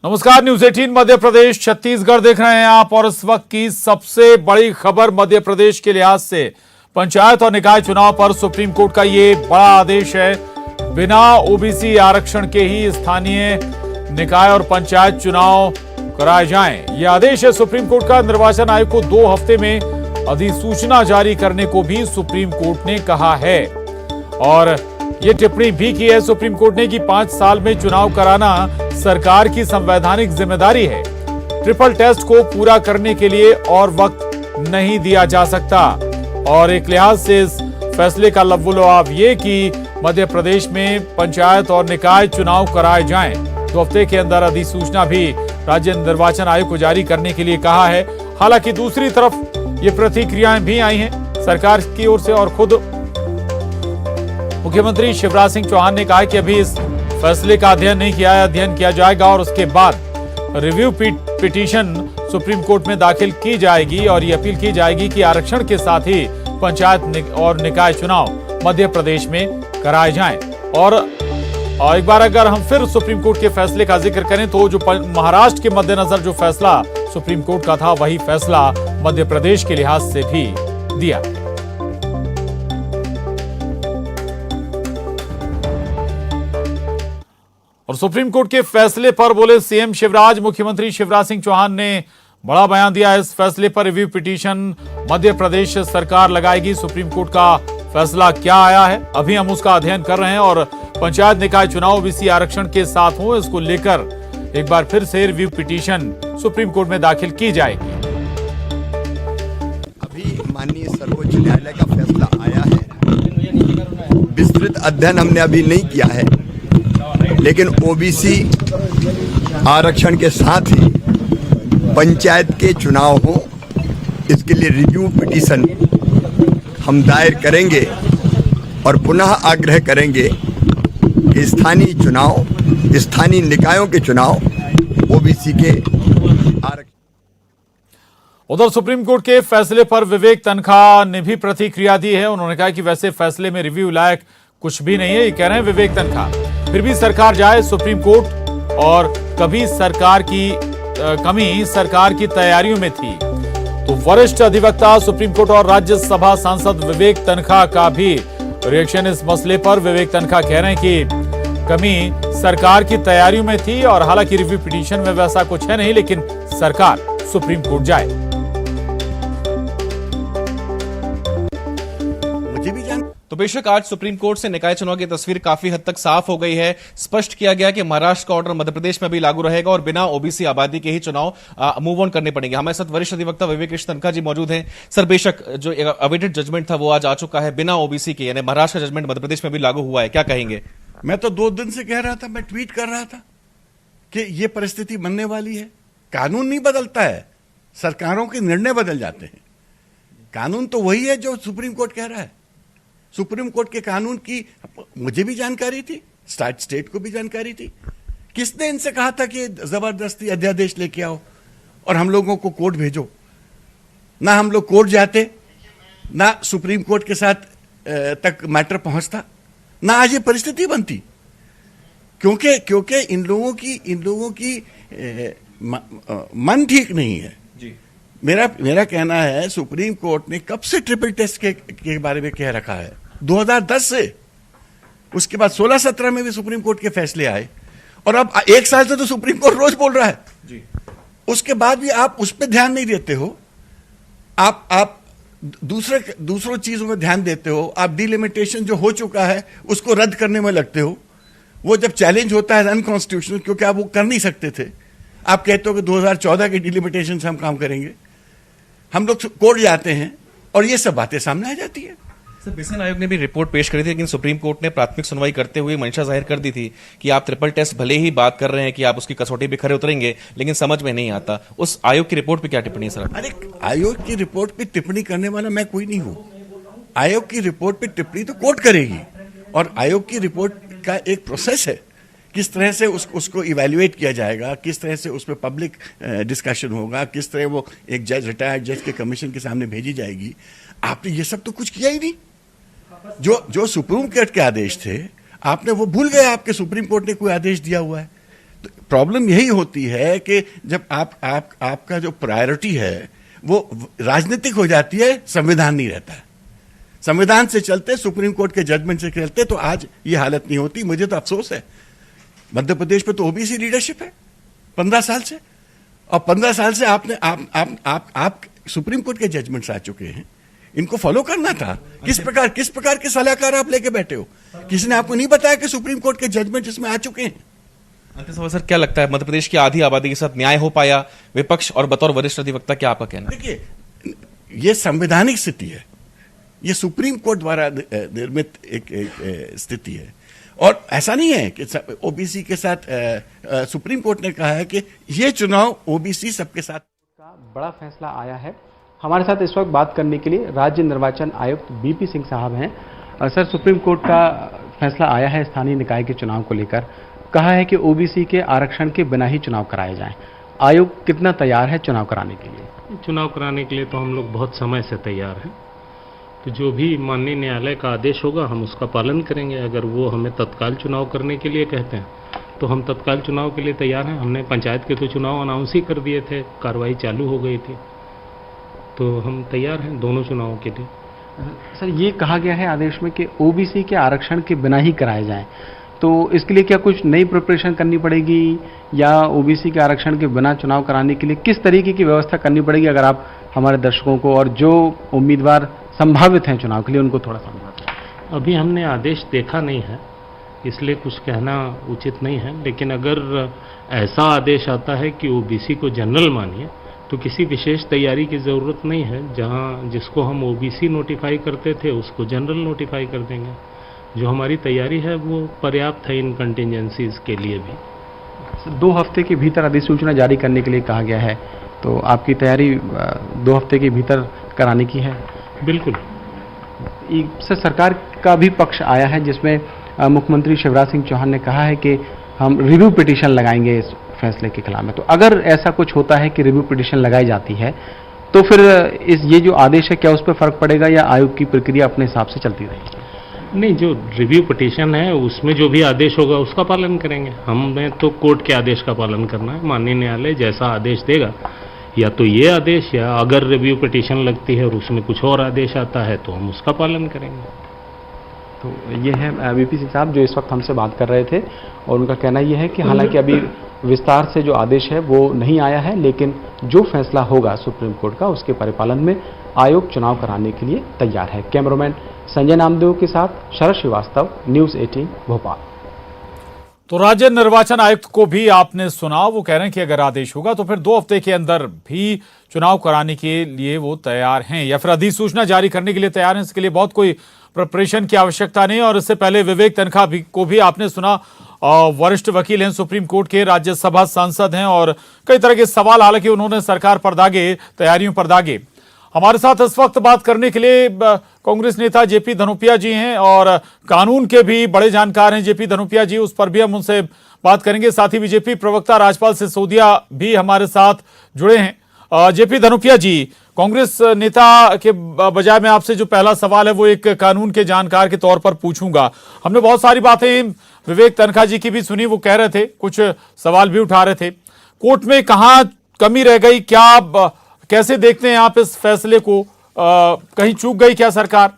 नमस्कार, न्यूज 18 मध्य प्रदेश छत्तीसगढ़ देख रहे हैं आप और इस वक्त की सबसे बड़ी खबर मध्य प्रदेश के लिहाज से पंचायत और निकाय चुनाव पर सुप्रीम कोर्ट का ये बड़ा आदेश है। बिना ओबीसी आरक्षण के ही स्थानीय निकाय और पंचायत चुनाव कराए जाएं। यह आदेश है सुप्रीम कोर्ट का। निर्वाचन आयोग को 2 हफ्ते में अधिसूचना जारी करने को भी सुप्रीम कोर्ट ने कहा है और ये टिप्पणी भी की है सुप्रीम कोर्ट ने कि 5 साल में चुनाव कराना सरकार की संवैधानिक जिम्मेदारी है। ट्रिपल टेस्ट को पूरा करने के लिए और वक्त नहीं दिया जा सकता और एक लिहाज से इस फैसले का लव्वोलुआब ये कि मध्य प्रदेश में पंचायत और निकाय चुनाव कराए जाएं। 2 हफ्ते के अंदर अधिसूचना भी राज्य निर्वाचन आयोग को जारी करने के लिए कहा है। हालांकि दूसरी तरफ ये प्रतिक्रियाएं भी आई हैं सरकार की ओर से और खुद मुख्यमंत्री शिवराज सिंह चौहान ने कहा कि अभी इस फैसले का अध्ययन नहीं किया है, अध्ययन किया जाएगा और उसके बाद रिव्यू पिटीशन सुप्रीम कोर्ट में दाखिल की जाएगी और ये अपील की जाएगी कि आरक्षण के साथ ही पंचायत और निकाय चुनाव मध्य प्रदेश में कराए जाएं। और एक बार अगर हम फिर सुप्रीम कोर्ट के फैसले का जिक्र करें तो जो महाराष्ट्र के मद्देनजर जो फैसला सुप्रीम कोर्ट का था वही फैसला मध्य प्रदेश के लिहाज से भी दिया। और सुप्रीम कोर्ट के फैसले पर बोले सीएम शिवराज। मुख्यमंत्री शिवराज सिंह चौहान ने बड़ा बयान दिया। इस फैसले पर रिव्यू पिटीशन मध्य प्रदेश सरकार लगाएगी। सुप्रीम कोर्ट का फैसला क्या आया है अभी हम उसका अध्ययन कर रहे हैं और पंचायत निकाय चुनाव ओबीसी आरक्षण के साथ हो इसको लेकर एक बार फिर से रिव्यू पिटीशन सुप्रीम कोर्ट में दाखिल की जाएगी। अभी माननीय सर्वोच्च न्यायालय का फैसला आया है। विस्तृत अध्ययन हमने अभी नहीं किया है, लेकिन ओबीसी आरक्षण के साथ ही पंचायत के चुनाव हो इसके लिए रिव्यू पिटीशन हम दायर करेंगे और पुनः आग्रह करेंगे कि स्थानीय चुनाव, स्थानीय निकायों के चुनाव ओबीसी के आरक्षण। उधर सुप्रीम कोर्ट के फैसले पर विवेक तनखा ने भी प्रतिक्रिया दी है। उन्होंने कहा कि वैसे फैसले में रिव्यू लायक कुछ भी नहीं है, ये कह रहे हैं विवेक तनखा। फिर भी सरकार जाए सुप्रीम कोर्ट और कभी सरकार की कमी सरकार की तैयारियों में थी। तो वरिष्ठ अधिवक्ता सुप्रीम कोर्ट और राज्यसभा सांसद विवेक तनखा का भी रिएक्शन इस मसले पर। विवेक तनखा कह रहे हैं कि कमी सरकार की तैयारियों में थी और हालांकि रिव्यू पिटीशन में वैसा कुछ है नहीं, लेकिन सरकार सुप्रीम कोर्ट जाए। तो बेशक आज सुप्रीम कोर्ट से निकाय चुनाव की तस्वीर काफी हद तक साफ हो गई है। स्पष्ट किया गया कि महाराष्ट्र का ऑर्डर मध्य प्रदेश में भी लागू रहेगा और बिना ओबीसी आबादी के ही चुनाव मूव ऑन करने पड़ेंगे। हमारे साथ वरिष्ठ अधिवक्ता विवेक तनखा जी मौजूद हैं। सर, बेशक जो अवेटेड जजमेंट था वो आज आ चुका है बिना ओबीसी के, यानी महाराष्ट्र का जजमेंट मध्य प्रदेश में भी लागू हुआ है, क्या कहेंगे? मैं तो 2 दिन से कह रहा था, मैं ट्वीट कर रहा था कि यह परिस्थिति बनने वाली है। कानून नहीं बदलता है, सरकारों के निर्णय बदल जाते हैं। कानून तो वही है जो सुप्रीम कोर्ट कह रहा है। सुप्रीम कोर्ट के कानून की मुझे भी जानकारी थी, स्टेट को भी जानकारी थी। किसने इनसे कहा था कि जबरदस्ती अध्यादेश लेके आओ और हम लोगों को कोर्ट भेजो? ना हम लोग कोर्ट जाते, ना सुप्रीम कोर्ट के साथ तक मैटर पहुंचता, ना आज ये परिस्थिति बनती। क्योंकि इन लोगों की मन ठीक नहीं है जी। मेरा कहना है सुप्रीम कोर्ट ने कब से ट्रिपल टेस्ट के बारे में कह रखा है? 2010 से। उसके बाद 16-17 में भी सुप्रीम कोर्ट के फैसले आए और अब 1 साल से तो सुप्रीम कोर्ट रोज बोल रहा है जी। उसके बाद भी आप उस पर ध्यान नहीं देते हो। आप दूसरों चीजों में ध्यान देते हो। आप डिलिमिटेशन जो हो चुका है उसको रद्द करने में लगते हो। वो जब चैलेंज होता है अनकॉन्स्टिट्यूशनल, क्योंकि आप वो कर नहीं सकते थे, आप कहते हो कि 2014 के डिलिमिटेशन से हम काम करेंगे। हम लोग कोर्ट जाते हैं और ये सब बातें सामने आ जाती है। सर, बिसन आयोग ने भी रिपोर्ट पेश करी थी, लेकिन सुप्रीम कोर्ट ने प्राथमिक सुनवाई करते हुए मंशा जाहिर कर दी थी कि आप ट्रिपल टेस्ट भले ही बात कर रहे हैं कि आप उसकी कसौटी पे खरे उतरेंगे, लेकिन समझ में नहीं आता। उस आयोग की रिपोर्ट पे क्या टिप्पणी है सर? अरे, आयोग की रिपोर्ट पे टिप्पणी करने वाला मैं कोई नहीं हूं। आयोग की रिपोर्ट पे टिप्पणी तो कोर्ट करेगी और आयोग की रिपोर्ट का एक प्रोसेस है। किस तरह से उसको इवैल्यूएट किया जाएगा, किस तरह से उस पर पब्लिक डिस्कशन होगा, किस तरह वो एक रिटायर्ड जज के कमीशन के सामने भेजी जाएगी। आपने ये सब तो कुछ किया ही नहीं। जो सुप्रीम कोर्ट के आदेश थे आपने वो भूल गए। आपके सुप्रीम कोर्ट ने कोई आदेश दिया हुआ है? तो प्रॉब्लम यही होती है कि जब आपका जो प्रायोरिटी है वो राजनीतिक हो जाती है, संविधान नहीं रहता है। संविधान से चलते, सुप्रीम कोर्ट के जजमेंट से चलते तो आज ये हालत नहीं होती। मुझे तो अफसोस है, मध्य प्रदेश में तो ओबीसी लीडरशिप है 15 साल से, और 15 साल से आप सुप्रीम कोर्ट के जजमेंट्स आ चुके हैं, इनको फॉलो करना था। किस प्रकार के सलाहकार आप लेके बैठे हो? किसी ने आपको नहीं बताया कि सुप्रीम कोर्ट के जजमेंट इसमें आ चुके हैं? अंतिम सवाल सर, क्या लगता है मध्य प्रदेश की आधी आबादी के साथ न्याय हो पाया? विपक्ष और बतौर वरिष्ठ अधिवक्ता क्या आपका कहना है? देखिए, ये संवैधानिक स्थिति है, ये सुप्रीम कोर्ट द्वारा निर्मित एक स्थिति है, और ऐसा नहीं है कि ओबीसी के साथ सुप्रीम कोर्ट ने कहा है कि ये चुनाव ओबीसी सबके साथ का बड़ा फैसला आया है। हमारे साथ इस वक्त बात करने के लिए राज्य निर्वाचन आयुक्त बीपी सिंह साहब हैं। सर, सुप्रीम कोर्ट का फैसला आया है स्थानीय निकाय के चुनाव को लेकर। कहा है कि ओबीसी के आरक्षण के बिना ही चुनाव कराए जाएं। आयोग कितना तैयार है चुनाव कराने के लिए? चुनाव कराने के लिए तो हम लोग बहुत समय से तैयार हैं। तो जो भी माननीय न्यायालय का आदेश होगा हम उसका पालन करेंगे। अगर वो हमें तत्काल चुनाव करने के लिए कहते हैं तो हम तत्काल चुनाव के लिए तैयार हैं। हमने पंचायत के तो चुनाव अनाउंस ही कर दिए थे, कार्रवाई चालू हो गई थी, तो हम तैयार हैं दोनों चुनावों के लिए। सर, ये कहा गया है आदेश में कि ओबीसी के आरक्षण के बिना ही कराए जाएं, तो इसके लिए क्या कुछ नई प्रिपरेशन करनी पड़ेगी, या ओबीसी के आरक्षण के बिना चुनाव कराने के लिए किस तरीके की व्यवस्था करनी पड़ेगी? अगर आप हमारे दर्शकों को और जो उम्मीदवार संभावित हैं चुनाव के लिए उनको थोड़ा समझाते। अभी हमने आदेश देखा नहीं है, इसलिए कुछ कहना उचित नहीं है। लेकिन अगर ऐसा आदेश आता है कि ओबीसी को जनरल मानिए तो किसी विशेष तैयारी की ज़रूरत नहीं है। जहां जिसको हम ओबीसी नोटिफाई करते थे उसको जनरल नोटिफाई कर देंगे। जो हमारी तैयारी है वो पर्याप्त है इन कंटिजेंसीज के लिए भी। 2 हफ्ते के भीतर अधिसूचना जारी करने के लिए कहा गया है, तो आपकी तैयारी 2 हफ्ते के भीतर कराने की है? बिल्कुल। सर, सरकार का भी पक्ष आया है जिसमें मुख्यमंत्री शिवराज सिंह चौहान ने कहा है कि हम रिव्यू पिटीशन लगाएंगे इस फैसले के खिलाफ में। तो अगर ऐसा कुछ होता है कि रिव्यू पिटीशन लगाई जाती है तो फिर ये जो आदेश है क्या उस पर फर्क पड़ेगा, या आयोग की प्रक्रिया अपने हिसाब से चलती रहेगी? नहीं, जो रिव्यू पिटीशन है उसमें जो भी आदेश होगा उसका पालन करेंगे। हमें तो कोर्ट के आदेश का पालन करना है। माननीय न्यायालय जैसा आदेश देगा, या तो ये आदेश, या अगर रिव्यू पिटीशन लगती है और उसमें कुछ और आदेश आता है तो हम उसका पालन करेंगे। तो ये है बीपी सिंह साहब जो इस वक्त हमसे बात कर रहे थे, और उनका कहना यह है कि हालांकि अभी विस्तार से जो आदेश है वो नहीं आया है, लेकिन जो फैसला होगा सुप्रीम कोर्ट का उसके परिपालन में आयोग चुनाव कराने के लिए तैयार है। कैमरामैन संजय नामदेव के साथ शरद श्रीवास्तव, न्यूज़ 18 भोपाल। तो राज्य निर्वाचन आयुक्त को भी आपने सुना, वो कह रहे हैं कि अगर आदेश होगा तो फिर 2 हफ्ते के अंदर भी चुनाव कराने के लिए वो तैयार हैं, या फिर अधिसूचना जारी करने के लिए तैयार हैं। इसके लिए बहुत कोई प्रिपरेशन की आवश्यकता नहीं। और इससे पहले विवेक तनखा को भी आपने सुना, वरिष्ठ वकील हैं, सुप्रीम कोर्ट के राज्यसभा सांसद हैं, और कई तरह के सवाल हालांकि उन्होंने सरकार पर दागे, तैयारियों पर दागे। हमारे साथ इस वक्त बात करने के लिए कांग्रेस नेता जेपी धनोपिया जी हैं, और कानून के भी बड़े जानकार हैं जेपी धनोपिया जी, उस पर भी हम उनसे बात करेंगे। साथ ही बीजेपी प्रवक्ता राजपाल सिसोदिया भी हमारे साथ जुड़े हैं। जेपी धनोपिया जी, कांग्रेस नेता के बजाय मैं आपसे जो पहला सवाल है वो एक कानून के जानकार के तौर पर पूछूंगा। हमने बहुत सारी बातें विवेक तनखा जी की भी सुनी, वो कह रहे थे, कुछ सवाल भी उठा रहे थे। कोर्ट में कहां कमी रह गई, क्या कैसे देखते हैं आप इस फैसले को? कहीं चूक गई क्या सरकार?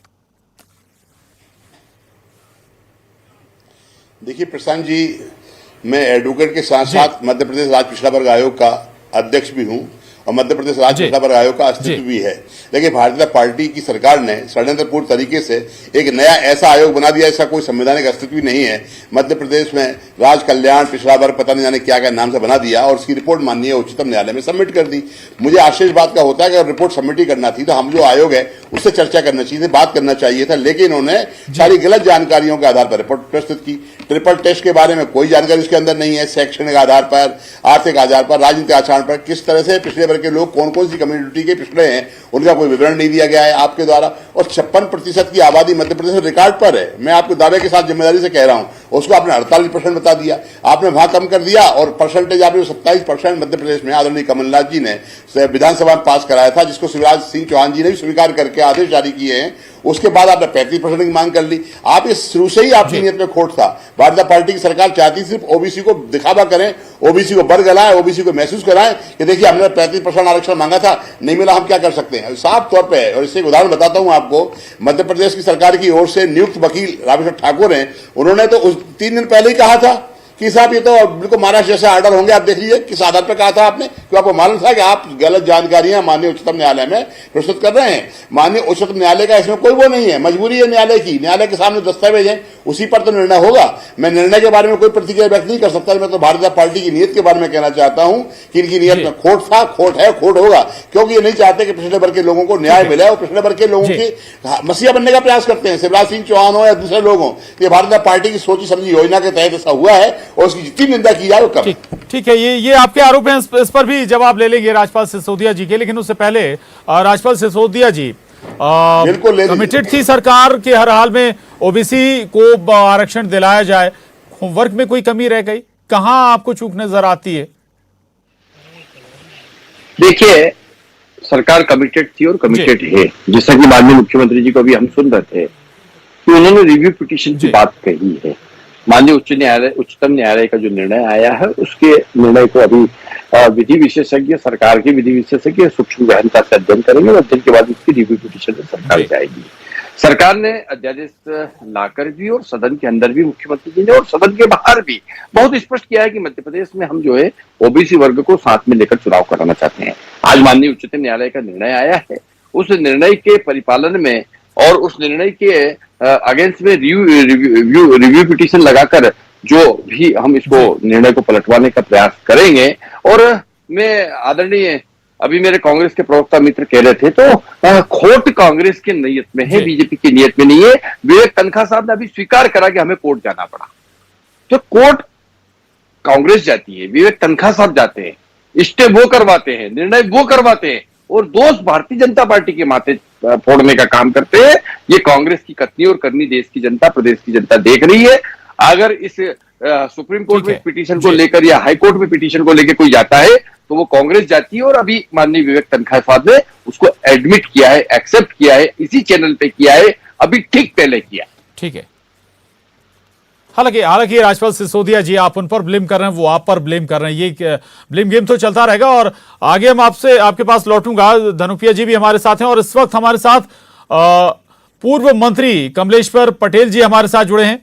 देखिए प्रशांत जी, मैं एडवोकेट के साथ साथ मध्य प्रदेश राज्य पिछड़ा वर्ग आयोग का अध्यक्ष भी हूं, और मध्य प्रदेश राज्य पिछड़ा वर्ग आयोग का अस्तित्व भी है। लेकिन भारतीय जनता पार्टी की सरकार ने षड्यंत्रपूर्ण तरीके से एक नया ऐसा आयोग बना दिया, इसका कोई संवैधानिक अस्तित्व भी नहीं है। मध्य प्रदेश में राज कल्याण पिछड़ा वर्ग पता नहीं जाने क्या क्या नाम से बना दिया, और उसकी रिपोर्ट माननीय उच्चतम न्यायालय में सबमिट कर दी। मुझे आश्चर्य इस बात का होता है कि अगर रिपोर्ट सबमिट ही करना थी तो हम जो आयोग है उससे चर्चा करना चाहिए, बात करना चाहिए था। लेकिन इन्होंने सारी गलत जानकारियों के आधार पर रिपोर्ट प्रस्तुत की। ट्रिपल टेस्ट के बारे में कोई जानकारी इसके अंदर नहीं है। शैक्षणिक आधार पर, आर्थिक आधार पर, राजनीतिक आचरण पर किस तरह से पिछड़े वर्ग के लोग कौन कौन सी कम्युनिटी के पिछड़े हैं उनका कोई विवरण नहीं दिया गया है आपके द्वारा। और 56% की आबादी मध्य प्रदेश में रिकॉर्ड पर है। मैं आपको दावे के साथ जिम्मेदारी से कह रहा हूं, उसको आपने 48% बता दिया, आपने वहां कम कर दिया और परसेंटेज आपने 27% मध्य प्रदेश में आदरणीय कमलनाथ जी ने विधानसभा में पास कराया था, जिसको शिवराज सिंह चौहान जी ने भी स्वीकार करके आदेश जारी किए हैं। उसके बाद आपने 35% की मांग कर ली। आप इस शुरू से ही आपकी नीयत में खोट था। भारतीय जनता पार्टी की सरकार चाहती सिर्फ ओबीसी को दिखावा करें, ओबीसी को बरगलाएं, ओबीसी को महसूस कराएं कि देखिए हमने 35% आरक्षण मांगा था, नहीं मिला, हम क्या कर सकते हैं। साफ तौर पर, और इससे एक उदाहरण बताता हूं आपको, मध्य प्रदेश की सरकार की ओर से नियुक्त वकील रामेश्वर ठाकुर हैं, उन्होंने तो उस 3 दिन पहले ही कहा था कि साहब ये तो बिल्कुल महाराष्ट्र जैसे आर्डर होंगे, आप देख लीजिए। किस आधार पर कहा था आपने? क्योंकि आपको मालूम था कि आप गलत जानकारियां माननीय उच्चतम न्यायालय में प्रस्तुत कर रहे हैं। माननीय उच्चतम न्यायालय का इसमें कोई वो नहीं है, मजबूरी है न्यायालय की, न्यायालय के सामने दस्तावेज है, उसी पर तो निर्णय होगा। मैं निर्णय के बारे में कोई प्रतिक्रिया व्यक्त नहीं कर सकता। मैं तो भारतीय जनता पार्टी की नीयत के बारे में कहना चाहता हूं कि इनकी नीयत में खोट था, खोट है, खोट होगा, क्योंकि ये नहीं चाहते कि पिछड़े वर्ग के लोगों को न्याय मिले और पिछड़े वर्ग के लोगों की मसीहा बनने का प्रयास करते हैं। शिवराज सिंह चौहान हो या दूसरे लोग हों, ये भारतीय जनता पार्टी की सोची समझी योजना के तहत ऐसा हुआ है और उसकी जितनी निंदा की जाए वो कम। ठीक है, ये आपके आरोप हैं, इस पर भी जवाब ले लेंगे राजपाल सिसोदिया जी के, लेकिन उससे पहले राजपाल सिसोदिया जी, बिल्कुल कमिटेड थी सरकार कि हर हाल में ओबीसी को आरक्षण दिलाया जाए, होमवर्क में कोई कमी रह गई, कहां आपको चूक नजर आती है? देखिए, सरकार कमिटेड थी और कमिटेड है, जैसा कि माननीय मुख्यमंत्री जी को भी हम सुन रहे थे कि उन्होंने रिव्यू पिटीशन की बात कही है। माननीय उच्चतम न्यायालय का जो निर्णय आया है, उसके निर्णय को अभी विधि विशेषज्ञ, सरकार के विधि विशेषज्ञ सूक्ष्म गहनता से अध्ययन करेंगे और अध्ययन के बाद उसकी रिव्यू पिटीशन में सरकार जाएगी। सरकार ने अध्यादेश लाकर भी और सदन के अंदर भी मुख्यमंत्री जी ने और सदन के बाहर भी बहुत स्पष्ट किया है कि मध्य प्रदेश में हम जो है ओबीसी वर्ग को साथ में लेकर चुनाव कराना चाहते हैं। आज माननीय उच्चतम न्यायालय का निर्णय आया है, उस निर्णय के परिपालन में और उस निर्णय के अगेंस्ट में रिव्यू पिटीशन लगाकर जो भी हम इसको निर्णय को पलटवाने का प्रयास करेंगे। और मैं आदरणीय, अभी मेरे कांग्रेस के प्रवक्ता मित्र कह रहे थे तो खोट कांग्रेस की नीयत में है, बीजेपी की नीयत में नहीं है। विवेक तनखा साहब ने अभी स्वीकार करा कि हमें कोर्ट जाना पड़ा, तो कोर्ट कांग्रेस जाती है, विवेक तनखा साहब जाते हैं, स्टे वो करवाते हैं, निर्णय वो करवाते हैं और दोष भारतीय जनता पार्टी के माथे फोड़ने का काम करते हैं। ये कांग्रेस की कथनी और करनी देश की जनता, प्रदेश की जनता देख रही है। अगर इस सुप्रीम कोर्ट में पिटीशन को लेकर या हाई कोर्ट में पिटीशन को लेकर कोई जाता है तो वो कांग्रेस जाती है और अभी माननीय विवेक तनखा साहब ने उसको एडमिट किया है, एक्सेप्ट किया है, इसी चैनल पे किया है, अभी ठीक पहले किया। ठीक है, हालांकि राजपाल सिसोदिया जी, आप उन पर ब्लेम कर रहे हैं, वो आप पर ब्लेम कर रहे हैं, ये ब्लेम गेम तो चलता रहेगा और आगे हम आपके पास लौटूंगा। धनुपिया जी भी हमारे साथ हैं और इस वक्त हमारे साथ पूर्व मंत्री कमलेश्वर पटेल जी हमारे साथ जुड़े हैं।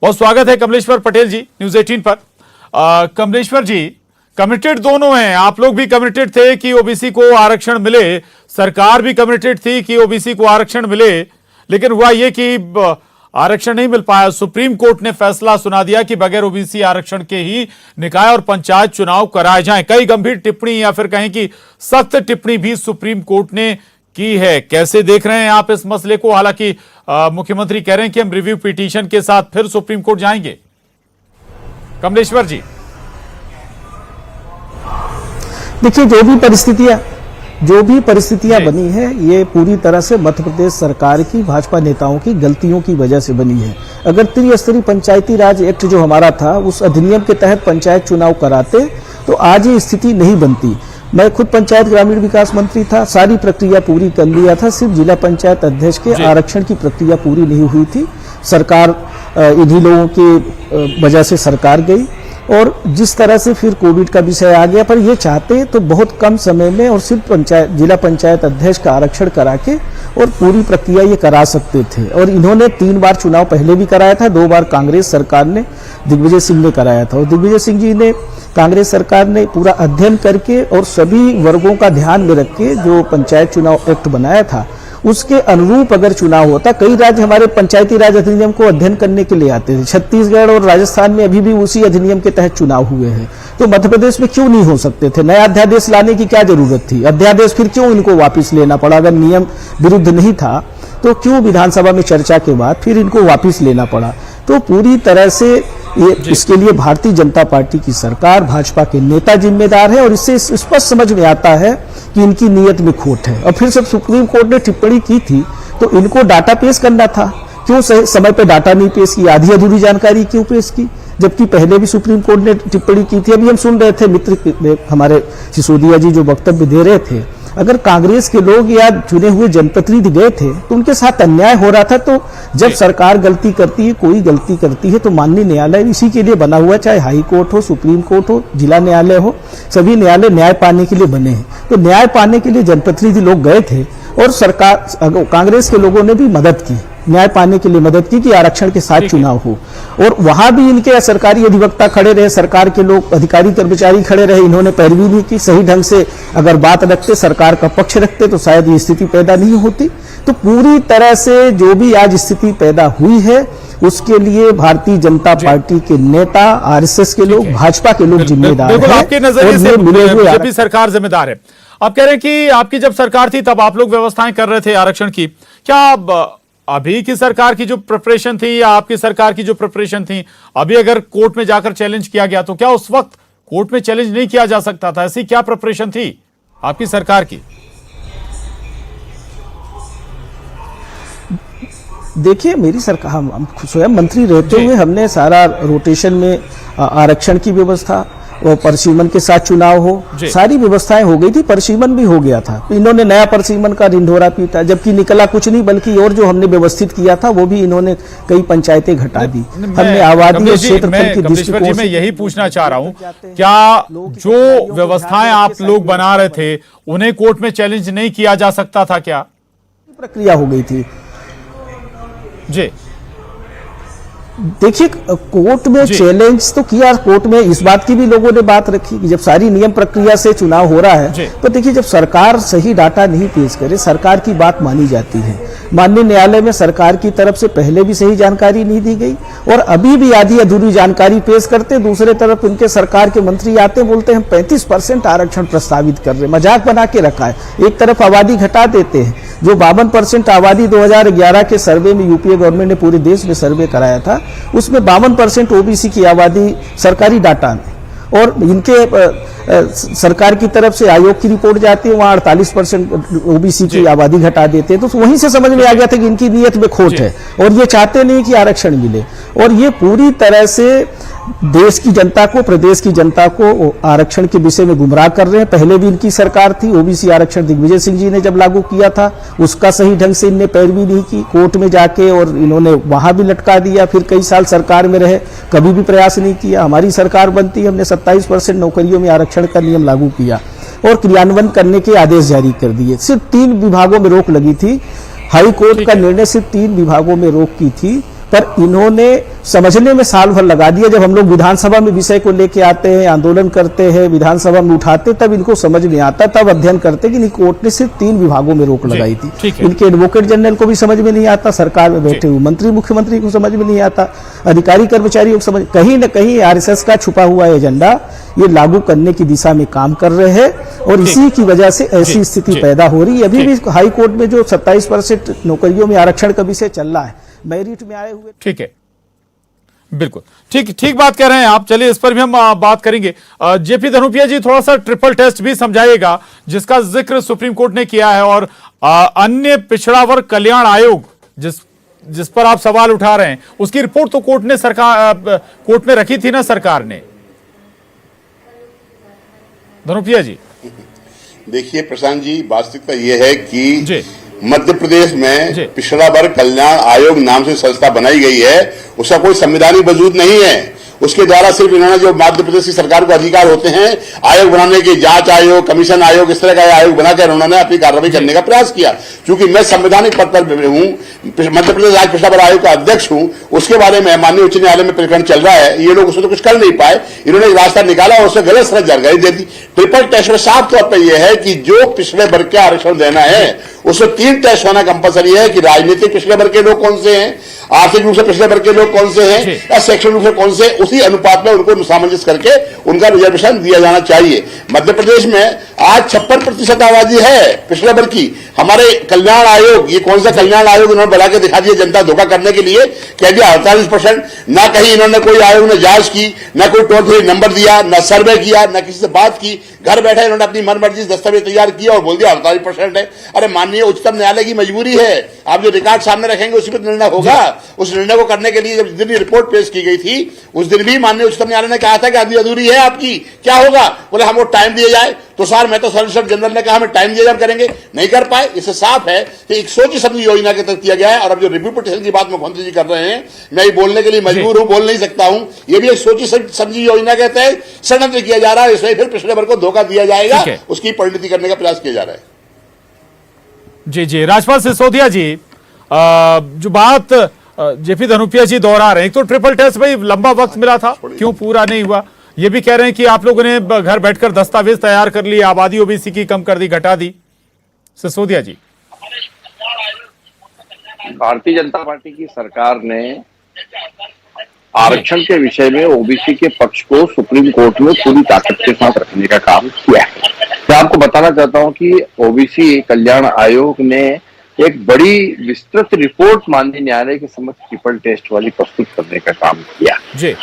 बहुत स्वागत है कमलेश्वर पटेल जी न्यूज़ 18 पर। कमलेश्वर जी, कमिटेड दोनों हैं, आप लोग भी कमिटेड थे कि ओबीसी को आरक्षण मिले, सरकार भी कमिटेड थी कि ओबीसी को आरक्षण मिले, लेकिन हुआ ये कि आरक्षण नहीं मिल पाया। सुप्रीम कोर्ट ने फैसला सुना दिया कि बगैर ओबीसी आरक्षण के ही निकाय और पंचायत चुनाव कराए जाएं। कई गंभीर टिप्पणी या फिर कहें कि सख्त टिप्पणी भी सुप्रीम कोर्ट ने की है। कैसे देख रहे हैं आप इस मसले को? हालांकि मुख्यमंत्री कह रहे हैं कि हम रिव्यू पिटीशन के साथ फिर सुप्रीम कोर्ट जाएंगे। कमलेश्वर जी, देखिए, जो भी परिस्थितियां बनी है, ये पूरी तरह से मध्य प्रदेश सरकार की, भाजपा नेताओं की गलतियों की वजह से बनी है। अगर त्रिस्तरीय पंचायती राज एक्ट जो हमारा था, उस अधिनियम के तहत पंचायत चुनाव कराते तो आज ये स्थिति नहीं बनती। मैं खुद पंचायत ग्रामीण विकास मंत्री था, सारी प्रक्रिया पूरी कर लिया था, सिर्फ जिला पंचायत अध्यक्ष के आरक्षण की प्रक्रिया पूरी नहीं हुई थी। सरकार, इन्हीं लोगों की वजह से सरकार गई और जिस तरह से फिर कोविड का विषय आ गया, पर ये चाहते तो बहुत कम समय में और सिर्फ जिला पंचायत अध्यक्ष का आरक्षण करा के और पूरी प्रक्रिया ये करा सकते थे। और इन्होंने 3 बार चुनाव पहले भी कराया था, 2 बार कांग्रेस सरकार ने, दिग्विजय सिंह ने कराया था। और दिग्विजय सिंह जी ने, कांग्रेस सरकार ने पूरा अध्ययन करके और सभी वर्गों का ध्यान में रख के जो पंचायत चुनाव एक्ट बनाया था, उसके अनुरूप अगर चुनाव होता। कई राज्य हमारे पंचायती राज अधिनियम को अध्ययन करने के लिए आते थे, छत्तीसगढ़ और राजस्थान में अभी भी उसी अधिनियम के तहत चुनाव हुए हैं, तो मध्य प्रदेश में क्यों नहीं हो सकते थे? नया अध्यादेश लाने की क्या जरूरत थी? अध्यादेश फिर क्यों इनको वापस लेना पड़ा? अगर नियम विरुद्ध नहीं था तो क्यों विधानसभा में चर्चा के बाद फिर इनको वापस लेना पड़ा? तो पूरी तरह से इसके लिए भारतीय जनता पार्टी की सरकार, भाजपा के नेता जिम्मेदार है और इससे स्पष्ट समझ में आता है कि इनकी नीयत में खोट है। और फिर जब सुप्रीम कोर्ट ने टिप्पणी की थी तो इनको डाटा पेश करना था क्यों समय पे डाटा नहीं पेश किया, आधी अधूरी जानकारी क्यों पेश की, जबकि पहले भी सुप्रीम कोर्ट ने टिप्पणी की थी। अभी हम सुन रहे थे मित्र हमारे सिसोदिया जी जो वक्तव्य दे रहे थे, अगर कांग्रेस के लोग या चुने हुए जनप्रतिनिधि गए थे तो उनके साथ अन्याय हो रहा था। तो जब सरकार गलती करती है, कोई गलती करती है, तो माननीय न्यायालय इसी के लिए बना हुआ, चाहे हाई कोर्ट हो, सुप्रीम कोर्ट हो, जिला न्यायालय हो, सभी न्यायालय न्याय पाने के लिए बने हैं। तो न्याय पाने के लिए जनप्रतिनिधि लोग गए थे और सरकार कांग्रेस के लोगों ने भी मदद की, न्याय पाने के लिए मदद की कि आरक्षण के साथ चुनाव हो। और वहां भी इनके सरकारी अधिवक्ता खड़े रहे, सरकार के लोग, अधिकारी कर्मचारी खड़े रहे, इन्होंने पैरवी नहीं की। सही ढंग से अगर बात रखते, सरकार का पक्ष रखते, तो शायद ये स्थिति पैदा नहीं होती। तो पूरी तरह से जो भी आज स्थिति पैदा हुई है, उसके लिए भारतीय जनता पार्टी के नेता, आरएसएस के लोग, भाजपा के लोग जिम्मेदार हैं। बिल्कुल, आपके नजरिए से बीजेपी हुए सरकार जिम्मेदार है। आप कह रहे हैं कि आपकी जब सरकार थी तब आप लोग व्यवस्थाएं कर रहे थे आरक्षण की। क्या अभी की सरकार की जो प्रिपरेशन थी या आपकी सरकार की जो प्रिपरेशन थी, अभी अगर कोर्ट में जाकर चैलेंज किया गया तो क्या उस वक्त कोर्ट में चैलेंज नहीं किया जा सकता था? ऐसी क्या प्रिपरेशन थी आपकी सरकार की? देखिए, मेरी सरकार, हम स्वयं मंत्री रहते हुए हमने सारा रोटेशन में आरक्षण की व्यवस्था और परिसीमन के साथ चुनाव हो, सारी व्यवस्थाएं हो गई थी, परिसीमन भी हो गया था। इन्होंने नया परिसीमन का ढिंढोरा पीटा, जबकि निकला कुछ नहीं, बल्कि और जो हमने व्यवस्थित किया था वो भी इन्होंने कई पंचायतें घटा दी। हमने आबादी और क्षेत्रफल की दृष्टिकोण से मैं यही पूछना चाह रहा हूं, क्या जो व्यवस्थाएं आप लोग बना रहे थे उन्हें कोर्ट में चैलेंज नहीं किया जा सकता था? क्या प्रक्रिया हो गई थी? जी देखिए, कोर्ट में चैलेंज तो किया, कोर्ट में इस बात की भी लोगों ने बात रखी कि जब सारी नियम प्रक्रिया से चुनाव हो रहा है तो देखिए, जब सरकार सही डाटा नहीं पेश करे, सरकार की बात मानी जाती है। माननीय न्यायालय में सरकार की तरफ से पहले भी सही जानकारी नहीं दी गई और अभी भी आधी अधूरी जानकारी पेश करते। दूसरे तरफ उनके सरकार के मंत्री आते, बोलते हैं 35% आरक्षण प्रस्तावित कर रहे, मजाक बना के रखा है। एक तरफ आबादी घटा देते हैं, जो 52% आबादी 2011 के सर्वे में यूपीए गवर्नमेंट ने पूरे देश में सर्वे कराया था, उसमें 52% ओबीसी की आबादी सरकारी डाटा में, और इनके सरकार की तरफ से आयोग की रिपोर्ट जाती है, वहां 48% ओबीसी की आबादी घटा देते हैं। तो वहीं से समझ में आ गया था कि इनकी नीयत में खोट है और ये चाहते नहीं कि आरक्षण मिले। और ये पूरी तरह से देश की जनता को, प्रदेश की जनता को आरक्षण के विषय में गुमराह कर रहे हैं। पहले भी इनकी सरकार थी, ओबीसी आरक्षण दिग्विजय सिंह जी ने जब लागू किया था, उसका सही ढंग से इनने पैरवी नहीं की, कोर्ट में जाके और इन्होंने वहां भी लटका दिया। फिर कई साल सरकार में रहे, कभी भी प्रयास नहीं किया। हमारी सरकार बनती, हमने 27% नौकरियों में आरक्षण का नियम लागू किया और क्रियान्वयन करने के आदेश जारी कर दिए। सिर्फ 3 विभागों में रोक लगी थी, हाई कोर्ट का निर्णय सिर्फ 3 विभागों में रोक की थी, पर इन्होंने समझने में साल भर लगा दिया। जब हम लोग विधानसभा में विषय को लेके आते हैं, आंदोलन करते हैं, विधानसभा में उठाते, तब इनको समझ नहीं आता, तब अध्ययन करते कि नहीं, कोर्ट ने सिर्फ 3 विभागों में रोक लगाई थी। इनके एडवोकेट जनरल को भी समझ में नहीं आता, सरकार में बैठे हुए मंत्री, मुख्यमंत्री को समझ में नहीं आता, अधिकारी कर्मचारियों को समझ, कहीं न कहीं आरएसएस का छुपा हुआ एजेंडा ये लागू करने की दिशा में काम कर रहे हैं और इसी की वजह से ऐसी स्थिति पैदा हो रही है। अभी भी हाई कोर्ट में जो 27% नौकरियों में आरक्षण का विषय चल रहा है, मेरिट में आए हुए। ठीक है, बिल्कुल ठीक बात कह रहे हैं आप। चलिए, इस पर भी हम बात करेंगे। जेपी धनुपिया जी, थोड़ा सा ट्रिपल टेस्ट भी समझाइएगा, जिसका जिक्र सुप्रीम कोर्ट ने किया है, और अन्य पिछड़ा वर्ग कल्याण आयोग जिस पर आप सवाल उठा रहे हैं, उसकी रिपोर्ट तो कोर्ट में रखी थी ना सरकार ने। धनुपिया जी, देखिए प्रशांत जी, वास्तविकता यह है कि मध्य प्रदेश में पिछड़ा वर्ग कल्याण आयोग नाम से संस्था बनाई गई है, उसका कोई संवैधानिक वजूद नहीं है। उसके द्वारा सिर्फ इन्होंने जो मध्य प्रदेश की सरकार को अधिकार होते हैं आयोग बनाने के, जांच आयोग, कमीशन आयोग, इस तरह का आयोग बनाकर उन्होंने अपनी कार्रवाई करने का प्रयास किया। क्योंकि मैं संवैधानिक पद पर हूं, मध्य प्रदेश राज्य पिछड़ा वर्ग आयोग का अध्यक्ष हूं, उसके बारे में माननीय उच्च न्यायालय में प्रकरण चल रहा है, ये लोग उसमें तो कुछ कर नहीं पाए, इन्होंने एक रास्ता निकाला और उसमें गलत तरह जानकारी दे दी। ट्रिपल टेस्ट में साफ तौर पर यह है कि जो पिछड़े वर्ग के आरक्षण देना है उसमें 3 टेस्ट होना कंपलसरी है कि राजनीतिक पिछड़े वर्ग के लोग कौन से हैं, आर्थिक रूप से पिछड़े वर्ग के लोग कौन से हैं, या शैक्षणिक रूप से कौन से, उसी अनुपात में उनको सामंजस्य करके उनका रिजर्वेशन दिया जाना चाहिए। मध्य प्रदेश में आज 56% आबादी है पिछड़े वर्ग की। हमारे कल्याण आयोग, ये कौन सा कल्याण आयोग इन्होंने बना के दिखा दिया जनता धोखा करने के लिए, कह दिया 48%। ना कहीं इन्होंने कोई आयोग ने जांच की, ना कोई टोल फ्री नंबर दिया, ना सर्वे किया, ना किसी से बात की, घर बैठे इन्होंने अपनी मनमर्जी दस्तावेज तैयार किया और बोल दिया 48% है। अरे माननीय माननीय उच्चतम न्यायालय की मजबूरी है। आप जो रिकॉर्ड सामने रखेंगे उसी पर निर्णय होगा। उस निर्णय को करने के लिए जब जिस दिन रिपोर्ट पेश की गई थी उस दिन भी माननीय उच्चतम न्यायालय ने कहा था कि आधी अधूरी है आपकी, क्या होगा? बोले हमको टाइम दिया जाए। तो सर मैं तो सॉलिसिटर जनरल ने कहा हमें टाइम दिया जाए, हम करेंगे, नहीं कर पाए। इससे साफ है कि एक सोची समझी योजना के तहत किया गया है। और अब जो रिव्यू पिटीशन की बात मुख्यमंत्री जी कर रहे हैं, मैं ये बोलने के लिए मजबूर हूं, बोल नहीं सकता हूं। ये भी एक सोची समझी योजना के तहत षड्यंत्र किया जा रहा है। इसलिए फिर पिछड़े वर्ग को धोखा दिया जाएगा, उसकी परिणति करने का प्रयास किया जा रहा है। जी जी, राजपाल सिसोदिया जी, जो बात जेपी धनुपिया जी दोहरा रहे हैं, एक तो ट्रिपल टेस्ट भाई लंबा वक्त मिला था, क्यों पूरा नहीं हुआ? ये भी कह रहे हैं कि आप लोगों ने घर बैठकर दस्तावेज तैयार कर लिए, आबादी ओबीसी की कम कर दी, घटा दी। सिसोदिया जी, भारतीय जनता पार्टी की सरकार ने आरक्षण के विषय में ओबीसी के पक्ष को सुप्रीम कोर्ट में पूरी ताकत के साथ रखने का काम किया है। मैं आपको बताना चाहता हूं कि ओबीसी कल्याण आयोग ने एक बड़ी विस्तृत रिपोर्ट माननीय न्यायालय के समक्ष ट्रिपल टेस्ट वाली प्रस्तुत करने का काम किया।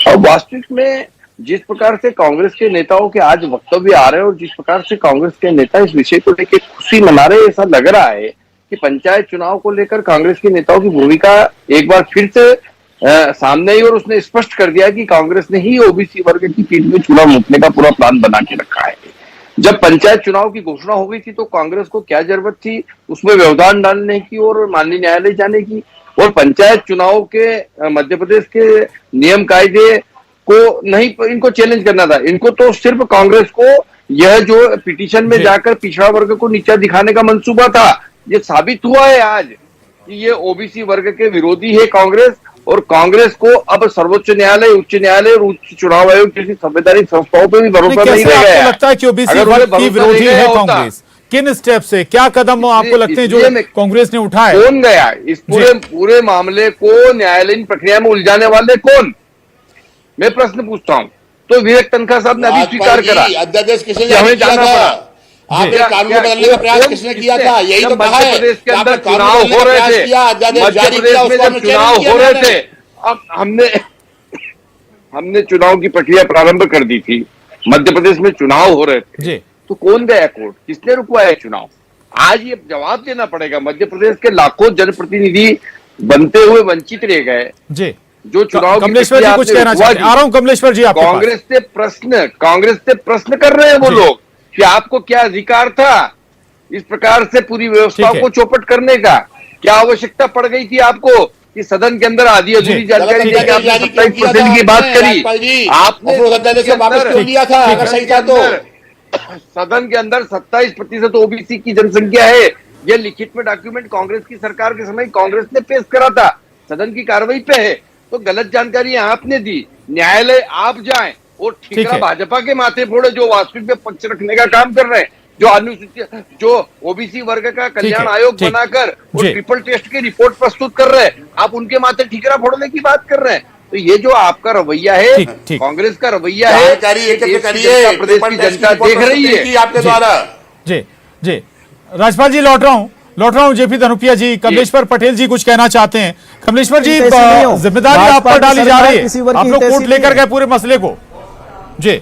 और वास्तविक में जिस प्रकार से कांग्रेस के नेताओं के आज वक्तव्य आ रहे हैं और जिस प्रकार से कांग्रेस के नेता इस विषय को लेकर खुशी मना रहे, ऐसा लग रहा है कि पंचायत चुनाव को लेकर कांग्रेस के नेताओं की भूमिका एक बार फिर से सामने आई और उसने स्पष्ट कर दिया कि कांग्रेस ने ही ओबीसी वर्ग की पीठ में चुनाव मुकने का पूरा प्लान बना के रखा है। जब पंचायत चुनाव की घोषणा हो गई थी तो कांग्रेस को क्या जरूरत थी उसमें व्यवधान डालने की और माननीय न्यायालय जाने की? और पंचायत चुनाव के मध्य प्रदेश के नियम कायदे को नहीं इनको चैलेंज करना था, इनको तो सिर्फ कांग्रेस को यह जो पिटीशन में जाकर पिछड़ा वर्ग को नीचा दिखाने का मंसूबा था। ये साबित हुआ है आज कि ये ओबीसी वर्ग के विरोधी है कांग्रेस, और कांग्रेस को अब सर्वोच्च न्यायालय, उच्च न्यायालय और उच्च चुनाव आयोग जैसी संवैधानिक संस्थाओं पर भी भरोसा नहीं रह गया। लगता है कि ओबीसी वर्ग की विरोधी है कांग्रेस? किन स्टेप से, क्या कदम आपको लगते हैं जो कांग्रेस ने उठाए? कौन गया इस पूरे मामले को न्यायालयीन प्रक्रिया में उलझाने वाले? कौन? मैं प्रश्न पूछता हूं। तो विवेक तनखा साहब ने अभी स्वीकार करा, अध्यादेश किसने हमें जाना पड़ा। आपने कानून बदलने का प्रयास किसने किया था? यही तो कहा है। मध्य प्रदेश के अंदर चुनाव हो रहे थे, मध्य प्रदेश में जब चुनाव हो रहे थे, अब हमने चुनाव की प्रक्रिया प्रारंभ कर दी थी, मध्य प्रदेश में चुनाव हो रहे थे, तो कौन गया कोर्ट? किसने रुकवाया चुनाव? आज ये जवाब देना पड़ेगा। मध्य प्रदेश के लाखों जनप्रतिनिधि बनते हुए वंचित रह गए जी, जो चुनाव कमलेश्वर जी कुछ कहना चाहते हैं? आ रहा हूं कमलेश्वर जी, कांग्रेस से प्रश्न कर रहे हैं वो लोग कि आपको क्या अधिकार था इस प्रकार से पूरी व्यवस्था को चौपट करने का? क्या आवश्यकता पड़ गई थी आपको कि सदन के अंदर आधी अधूरी जानकारी देकर आपने 27% की बात करी? आपने सदन के अंदर 27% ओबीसी की जनसंख्या है। यह लिखित में डॉक्यूमेंट कांग्रेस की सरकार के समय कांग्रेस ने पेश करा था, सदन की कार्रवाई पे है। तो गलत जानकारी आपने दी, न्यायालय आप जाएं और ठीकरा भाजपा के माथे फोड़े जो वास्तविक में पक्ष रखने का काम कर रहे हैं, जो अनुसूचित, जो ओबीसी वर्ग का कल्याण आयोग बनाकर और ट्रिपल टेस्ट की रिपोर्ट प्रस्तुत कर रहे हैं, आप उनके माथे ठीकरा फोड़ने की बात कर रहे हैं। तो ये जो आपका रवैया है, कांग्रेस का रवैया है, प्रदेश की जनता देख रही है आपके द्वारा। जी जी, राजपाल जी लौट रहा हूं जेपी धनुपिया जी, कमलेश्वर पटेल जी कुछ कहना चाहते हैं? कमलेश्वर जी, जिम्मेदारी आप पर डाली जा रही है, आप लोग कोर्ट लेकर गए पूरे मसले को जी।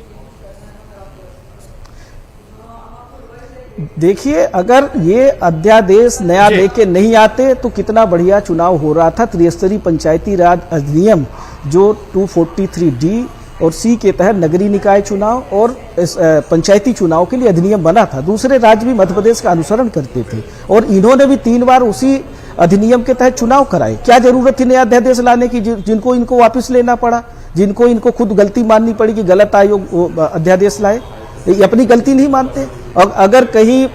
देखिए, अगर ये अध्यादेश नया लेके नहीं आते तो कितना बढ़िया चुनाव हो रहा था। त्रिस्तरीय पंचायती राज अधिनियम जो 243D और C के तहत नगरीय निकाय चुनाव और पंचायती चुनाव के लिए अधिनियम बना था। दूसरे राज्य भी मध्य प्रदेश का अनुसरण करते थे और इन्होंने भी 3 बार उसी अधिनियम के तहत चुनाव कराए। क्या जरूरत थी नया अध्यादेश लाने की, जिनको इनको वापस लेना पड़ा, जिनको इनको खुद गलती माननी पड़ी कि गलत आयोग अध्यादेश लाए? ये अपनी गलती नहीं मानते। और अगर कहीं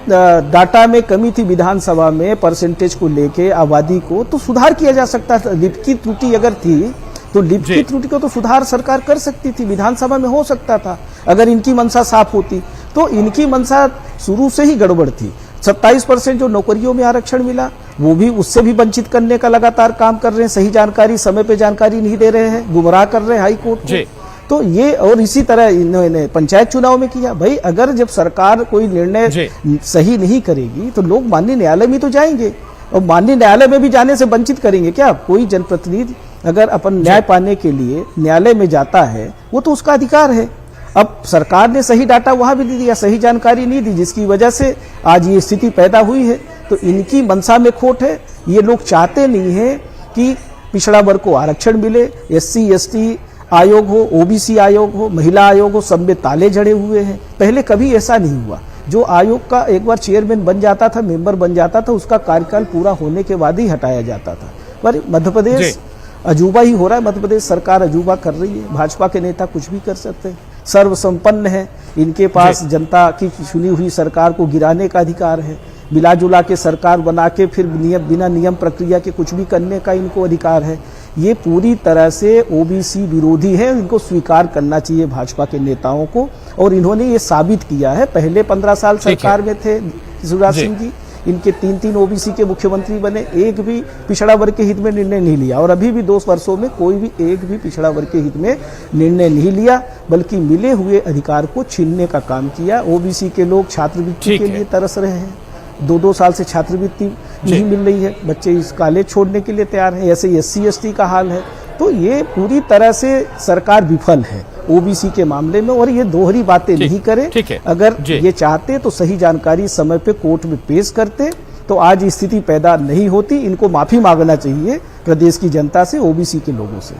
डाटा में कमी थी विधानसभा में परसेंटेज को लेके आबादी को, तो सुधार किया जा सकता था। लिप की त्रुटि अगर थी तो लिप की त्रुटि को तो सुधार सरकार कर सकती थी, विधानसभा में हो सकता था अगर इनकी मंशा साफ होती। तो इनकी मंशा शुरू से ही गड़बड़ थी। 27% जो नौकरियों में आरक्षण मिला वो भी उससे भी वंचित करने का लगातार काम कर रहे हैं। सही जानकारी, समय पे जानकारी नहीं दे रहे हैं, गुमराह कर रहे हैं हाई कोर्ट को। तो ये, और इसी तरह इन्होंने पंचायत चुनाव में किया। भाई अगर जब सरकार कोई निर्णय सही नहीं करेगी तो लोग माननीय न्यायालय में तो जाएंगे, और माननीय न्यायालय में भी जाने से वंचित करेंगे क्या? कोई जनप्रतिनिधि अगर अपन न्याय पाने के लिए न्यायालय में जाता है वो तो उसका अधिकार है। अब सरकार ने सही डाटा वहां भी नहीं दिया, सही जानकारी नहीं दी, जिसकी वजह से आज ये स्थिति पैदा हुई है। तो इनकी मंशा में खोट है। ये लोग चाहते नहीं है कि पिछड़ा वर्ग को आरक्षण मिले, SC ST आयोग हो, OBC आयोग हो, महिला आयोग हो, सब में ताले जड़े हुए हैं। पहले कभी ऐसा नहीं हुआ। जो आयोग का एक बार चेयरमैन बन जाता था, मेंबर बन जाता था, उसका कार्यकाल पूरा होने के बाद ही हटाया जाता था। पर मध्य प्रदेश अजूबा ही हो रहा है। मध्य प्रदेश सरकार अजूबा कर रही है। भाजपा के नेता कुछ भी कर सकते हैं, सर्वसंपन्न है, इनके पास जनता की चुनी हुई सरकार को गिराने का अधिकार है, मिला जुला के सरकार बना के फिर बिना नियम प्रक्रिया के कुछ भी करने का इनको अधिकार है। ये पूरी तरह से OBC विरोधी है, इनको स्वीकार करना चाहिए भाजपा के नेताओं को। और इन्होंने ये साबित किया है। पहले 15 साल सरकार में थे शिवराज सिंह जी, इनके 3 OBC के मुख्यमंत्री बने, एक भी पिछड़ा वर्ग के हित में निर्णय नहीं लिया। और अभी भी 2 वर्षों में कोई भी एक भी पिछड़ा वर्ग के हित में निर्णय नहीं लिया, बल्कि मिले हुए अधिकार को छीनने का काम किया। OBC के लोग छात्रवृत्ति के लिए तरस रहे हैं। 2-2 साल से छात्रवृत्ति नहीं मिल रही है, बच्चे इस कॉलेज छोड़ने के लिए तैयार हैं। ऐसे SC ST का हाल है। तो ये पूरी तरह से सरकार विफल है OBC के मामले में। और ये दोहरी बातें नहीं करे। अगर ये चाहते तो सही जानकारी समय पे कोर्ट में पेश करते तो आज स्थिति पैदा नहीं होती। इनको माफी मांगना चाहिए प्रदेश की जनता से, OBC के लोगों से।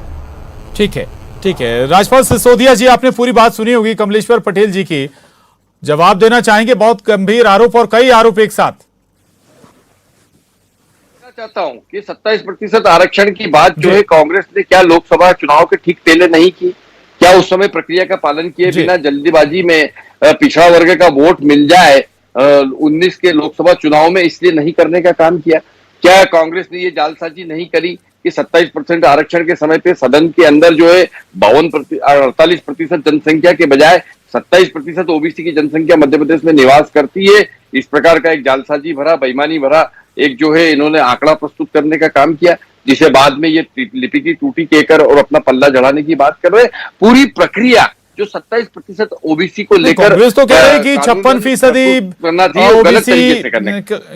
ठीक है। राजपाल सिसोदिया जी, आपने पूरी बात सुनी होगी कमलेश्वर पटेल जी की, जवाब देना चाहेंगे? बहुत गंभीर आरोप और कई आरोप एक साथ। चाहता हूं कि 27% आरक्षण की बात जो है, कांग्रेस ने क्या लोकसभा चुनाव के ठीक पहले नहीं की? क्या उस समय प्रक्रिया का पालन किए बिना जल्दीबाजी में पिछड़ा वर्ग का वोट मिल जाए 19 के लोकसभा चुनाव में, इसलिए नहीं करने का काम किया? क्या कांग्रेस ने ये जालसाजी नहीं करी कि 27% आरक्षण के समय पे सदन के अंदर जो है 48% जनसंख्या के बजाय 27% OBC की जनसंख्या मध्य प्रदेश में निवास करती है? इस प्रकार का एक जालसाजी भरा, बेईमानी भरा एक जो है इन्होंने आंकड़ा प्रस्तुत करने का काम किया, जिसे बाद में ये लिपि की टूटी कहकर और अपना पल्ला जड़ाने की बात कर रहे हैं। पूरी प्रक्रिया जो 27% OBC को लेकर कांग्रेस तो कह रही है कि 56% OBC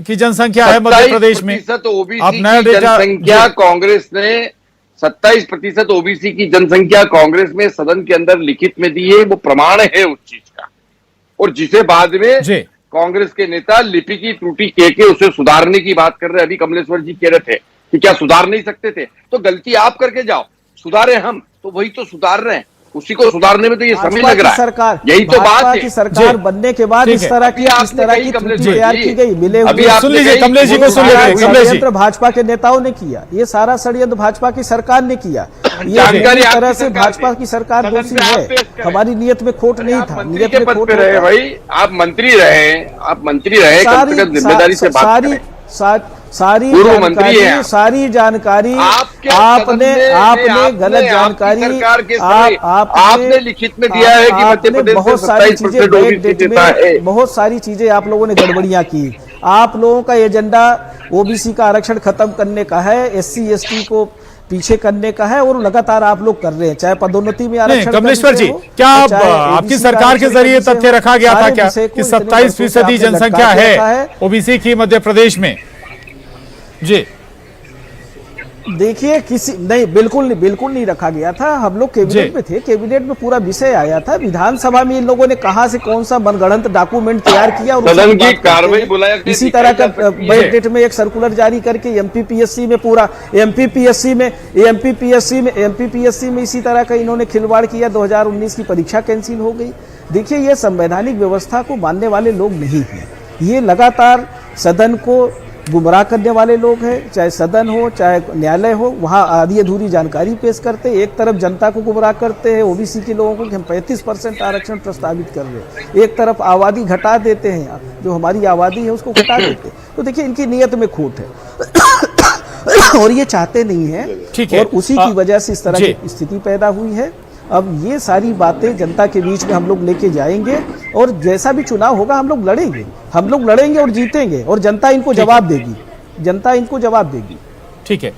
की जनसंख्या है मध्य प्रदेश में। OBC की जनसंख्या कांग्रेस ने 27% OBC की जनसंख्या कांग्रेस में सदन के अंदर लिखित में दी है। वो प्रमाण है उस चीज का, और जिसे बाद में कांग्रेस के नेता लिपि की त्रुटि कह के उसे सुधारने की बात कर रहे हैं। अभी कमलेश्वर जी कह रहे थे कि क्या सुधार नहीं सकते थे? तो गलती आप करके जाओ, सुधारे हम, तो वही तो सुधार रहे हैं। उसी को सुधारने में तो ये समय लग रहा है। सरकार, यही तो बात है की सरकार बनने के बाद इस तरह की त्रुटि तैयार की गई। मिले हुए सुन लीजिए कमलेश जी को, सुन लीजिए कमलेश जी। भाजपा के नेताओं ने किया ये सारा षड्यंत्र, भाजपा की सरकार ने किया। ये पूरी तरह से भाजपा की सरकार दोषी है। हमारी नियत में खोट नहीं था, नियत में खोट रहे भाई। आप मंत्री रहे, कम से कम जिम्मेदारी से बात करें। सारी जानकारी आपने गलत जानकारी आपने लिखित में दिया है कि मध्य प्रदेश बहुत सारी चीजें बहुत सारी चीजें आप लोगों ने गड़बड़ियां की। आप लोगों का एजेंडा OBC का आरक्षण खत्म करने का है, SC ST को पीछे करने का है, और लगातार आप लोग कर रहे हैं। चाहे पदोन्नति में आरक्षण। कमलेश्वर जी, क्या आपकी सरकार के जरिए तथ्य रखा गया था क्या कि 27% जनसंख्या है OBC की मध्य प्रदेश में? जी देखिए, बिल्कुल नहीं रखा गया था। हम लोग कैबिनेट में थे, कैबिनेट में पूरा विषय आया था। विधानसभा में इन लोगों ने कहां से कौन सा मनगढ़ंत डॉक्यूमेंट तैयार किया और सदन की कार्रवाई बुलाया। इसी तरह का बैकडेट में एक सर्कुलर जारी करके MPPSC में पूरा MPPSC में इसी तरह का इन्होंने खिलवाड़ किया। 2019 की परीक्षा कैंसिल हो गई। देखिए, ये संवैधानिक व्यवस्था को मानने वाले लोग नहीं है। ये लगातार सदन को गुमराह करने वाले लोग हैं। चाहे सदन हो चाहे न्यायालय हो, वहाँ आधी अधूरी जानकारी पेश करते हैं। एक तरफ जनता को गुमराह करते हैं, OBC के लोगों को कि हम 35% आरक्षण प्रस्तावित कर रहे हैं। एक तरफ आबादी घटा देते हैं, जो हमारी आबादी है उसको घटा देते हैं। तो देखिए, इनकी नियत में खोट है और ये चाहते नहीं है, और उसी की वजह से इस तरह की स्थिति पैदा हुई है। अब ये सारी बातें जनता के बीच में हम लोग लेके जाएंगे, और जैसा भी चुनाव होगा हम लोग लड़ेंगे और जीतेंगे, और जनता इनको जवाब देगी। ठीक है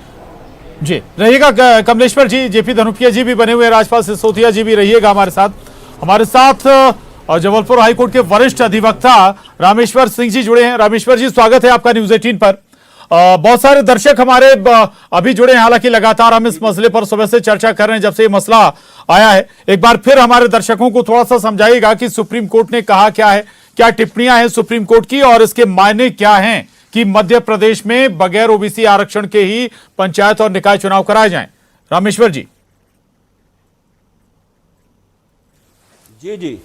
जी, रहिएगा कमलेश्वर जी। JP धनुपिया जी भी बने हुए, राजपाल सिसोदिया जी भी रहिएगा हमारे साथ। और जबलपुर हाईकोर्ट के वरिष्ठ अधिवक्ता रामेश्वर सिंह जी जुड़े हैं। रामेश्वर जी, स्वागत है आपका न्यूज 18 पर। बहुत सारे दर्शक हमारे अभी जुड़े हैं, हालांकि लगातार हम इस मसले पर सुबह से चर्चा कर रहे हैं जब से ये मसला आया है। एक बार फिर हमारे दर्शकों को थोड़ा सा समझाइएगा कि सुप्रीम कोर्ट ने कहा क्या है, क्या टिप्पणियां हैं सुप्रीम कोर्ट की और इसके मायने क्या हैं, कि मध्य प्रदेश में बगैर ओबीसी आरक्षण के ही पंचायत और निकाय चुनाव कराए जाएं? रामेश्वर जी। जी,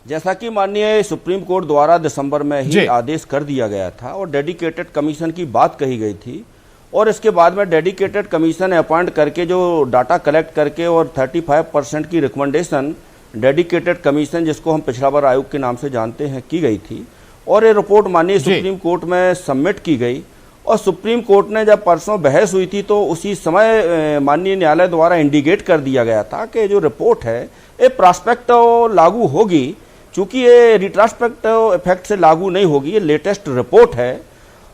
जैसा कि माननीय सुप्रीम कोर्ट द्वारा दिसंबर में ही आदेश कर दिया गया था और डेडिकेटेड कमीशन की बात कही गई थी, और इसके बाद में डेडिकेटेड कमीशन अपॉइंट करके जो डाटा कलेक्ट करके और 35% की रिकमेंडेशन डेडिकेटेड कमीशन, जिसको हम पिछड़ा वर्ग आयोग के नाम से जानते हैं, की गई थी, और ये रिपोर्ट माननीय सुप्रीम कोर्ट में सबमिट की गई। और सुप्रीम कोर्ट ने जब परसों बहस हुई थी तो उसी समय माननीय न्यायालय द्वारा इंडिकेट कर दिया गया था कि जो रिपोर्ट है ये प्रॉस्पेक्टिव लागू होगी, चूंकि ये रिट्रोस्पेक्टिव इफेक्ट से लागू नहीं होगी, ये लेटेस्ट रिपोर्ट है।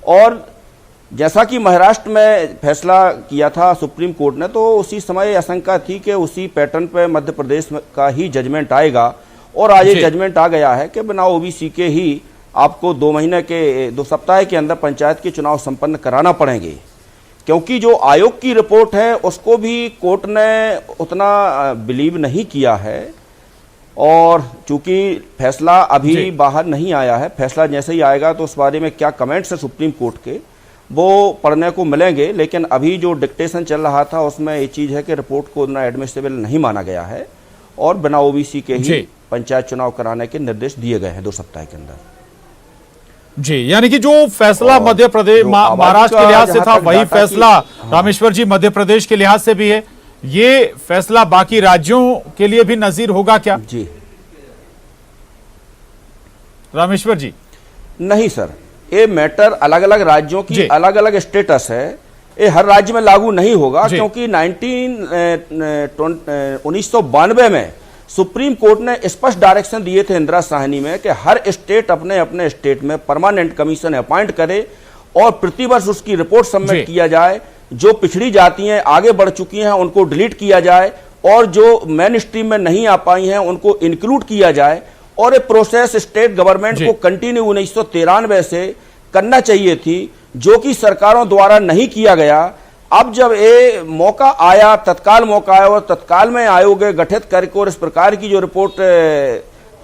और जैसा कि महाराष्ट्र में फैसला किया था सुप्रीम कोर्ट ने, तो उसी समय आशंका थी कि उसी पैटर्न पे मध्य प्रदेश का ही जजमेंट आएगा, और आज ये जजमेंट आ गया है कि बिना ओबीसी के ही आपको 2 सप्ताह के अंदर पंचायत के चुनाव संपन्न कराना पड़ेंगे, क्योंकि जो आयोग की रिपोर्ट है उसको भी कोर्ट ने उतना बिलीव नहीं किया है। और चूंकि फैसला अभी बाहर नहीं आया है, फैसला जैसे ही आएगा तो उस बारे में क्या कमेंट्स है सुप्रीम कोर्ट के, वो पढ़ने को मिलेंगे। लेकिन अभी जो डिक्टेशन चल रहा था उसमें ये चीज है कि रिपोर्ट को उतना एडमिसिबल नहीं माना गया है और बिना ओबीसी के ही पंचायत चुनाव कराने के निर्देश दिए गए हैं 2 सप्ताह के अंदर। जी, यानी कि जो फैसला मध्य प्रदेश महाराष्ट्र के लिहाज से था वही फैसला रामेश्वर जी मध्य प्रदेश के लिहाज से भी है। ये फैसला बाकी राज्यों के लिए भी नजीर होगा क्या? जी रामेश्वर जी। नहीं सर, ये मैटर अलग अलग राज्यों की अलग अलग स्टेटस है, ये हर राज्य में लागू नहीं होगा, क्योंकि 1992 में सुप्रीम कोर्ट ने स्पष्ट डायरेक्शन दिए थे इंदिरा साहनी में कि हर स्टेट अपने अपने स्टेट में परमानेंट कमीशन अपॉइंट करे और प्रतिवर्ष उसकी रिपोर्ट सबमिट किया जाए। जो पिछड़ी जातियां आगे बढ़ चुकी हैं उनको डिलीट किया जाए और जो मेन स्ट्रीम में नहीं आ पाई हैं उनको इंक्लूड किया जाए, और ये प्रोसेस स्टेट गवर्नमेंट को कंटिन्यू 1993 से करना चाहिए थी, जो कि सरकारों द्वारा नहीं किया गया। अब जब ये मौका आया, तत्काल मौका आया और तत्काल में आयोग गठित करके और इस प्रकार की जो रिपोर्ट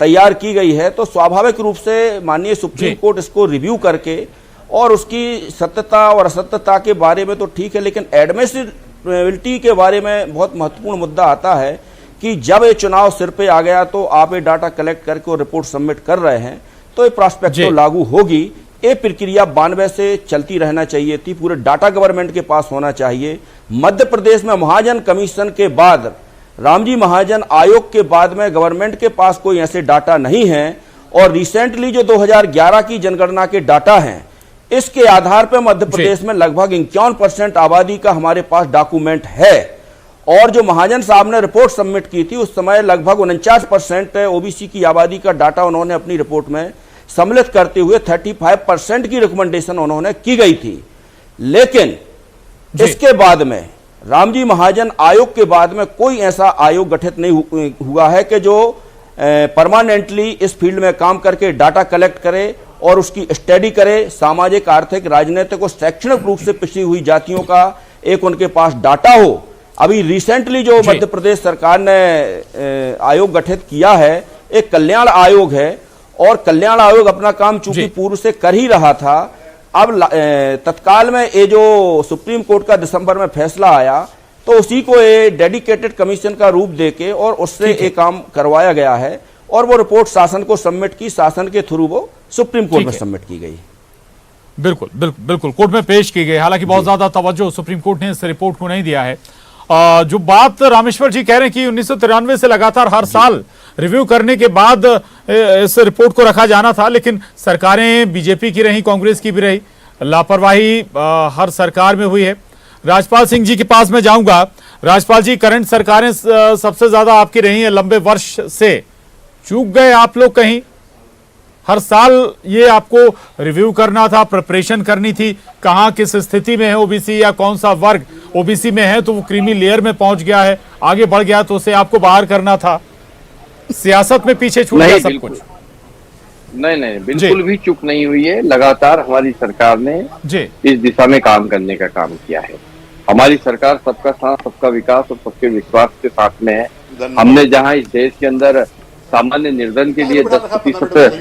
तैयार की गई है, तो स्वाभाविक रूप से माननीय सुप्रीम कोर्ट इसको रिव्यू करके और उसकी सत्यता और असत्यता के बारे में तो ठीक है, लेकिन एडमिसिबिलिटी के बारे में बहुत महत्वपूर्ण मुद्दा आता है कि जब ये चुनाव सिर पे आ गया तो आप ये डाटा कलेक्ट करके और रिपोर्ट सबमिट कर रहे हैं, तो ये प्रॉस्पेक्टिव लागू होगी। ये प्रक्रिया 92 से चलती रहना चाहिए थी, पूरे डाटा गवर्नमेंट के पास होना चाहिए। मध्य प्रदेश में महाजन कमीशन के बाद, रामजी महाजन आयोग के बाद में गवर्नमेंट के पास कोई ऐसे डाटा नहीं है, और रिसेंटली जो 2011 की जनगणना के डाटा हैं, इसके आधार पर मध्य प्रदेश में लगभग 51% आबादी का हमारे पास डॉक्यूमेंट है। और जो महाजन साहब ने रिपोर्ट सबमिट की थी उस समय लगभग 49% ओबीसी की आबादी का डाटा उन्होंने अपनी रिपोर्ट में सम्मिलित करते हुए 35% की रिकमेंडेशन उन्होंने की गई थी। लेकिन इसके बाद में रामजी महाजन आयोग के बाद में कोई ऐसा आयोग गठित नहीं हुआ है कि जो परमानेंटली इस फील्ड में काम करके डाटा कलेक्ट करे और उसकी स्टडी करे। सामाजिक, आर्थिक, राजनीतिक और शैक्षणिक रूप से पिछड़ी हुई जातियों का एक उनके पास डाटा हो। अभी रिसेंटली जो मध्य प्रदेश सरकार ने आयोग गठित किया है, एक कल्याण आयोग है, और कल्याण आयोग अपना काम चूंकि पूर्व से कर ही रहा था, अब तत्काल में ये जो सुप्रीम कोर्ट का दिसंबर में फैसला आया तो उसी को ये डेडिकेटेड कमीशन का रूप देके और उससे ये काम करवाया गया है, और वो रिपोर्ट शासन को सबमिट की, शासन के थ्रू वो सुप्रीम कोर्ट में सबमिट की गई। बिल्कुल बिल्कुल बिल्कुल कोर्ट में पेश की गई। हालांकि बहुत ज्यादा तवज्जो सुप्रीम कोर्ट ने इस रिपोर्ट को नहीं दिया है। जो बात रामेश्वर जी कह रहे हैं कि 1993 से लगातार हर साल रिव्यू करने के बाद इस रिपोर्ट को रखा जाना था, लेकिन सरकारें बीजेपी की रही, कांग्रेस की भी रही, लापरवाही हर सरकार में हुई है। राजपाल सिंह जी के पास मैं जाऊंगा। राजपाल जी, करंट सरकारें सबसे ज्यादा आपकी रही हैं लंबे वर्ष से, चूक गए आप लोग कहीं? हर साल ये आपको रिव्यू करना था, प्रिपरेशन करनी थी, कहां किस स्थिति में है ओबीसी या कौन सा वर्ग ओबीसी में है तो वो क्रीमी लेयर में पहुंच गया है, आगे बढ़ गया तो उसे आपको बाहर करना था। सियासत में पीछे छूट गया सब कुछ। नहीं, बिल्कुल भी चूक नहीं हुई है। लगातार हमारी सरकार ने इस दिशा में काम करने का काम किया है। हमारी सरकार सबका साथ, सबका विकास और सबके विश्वास के साथ में है। हमने जहां इस देश के अंदर सामान्य निर्धन के लिए 10%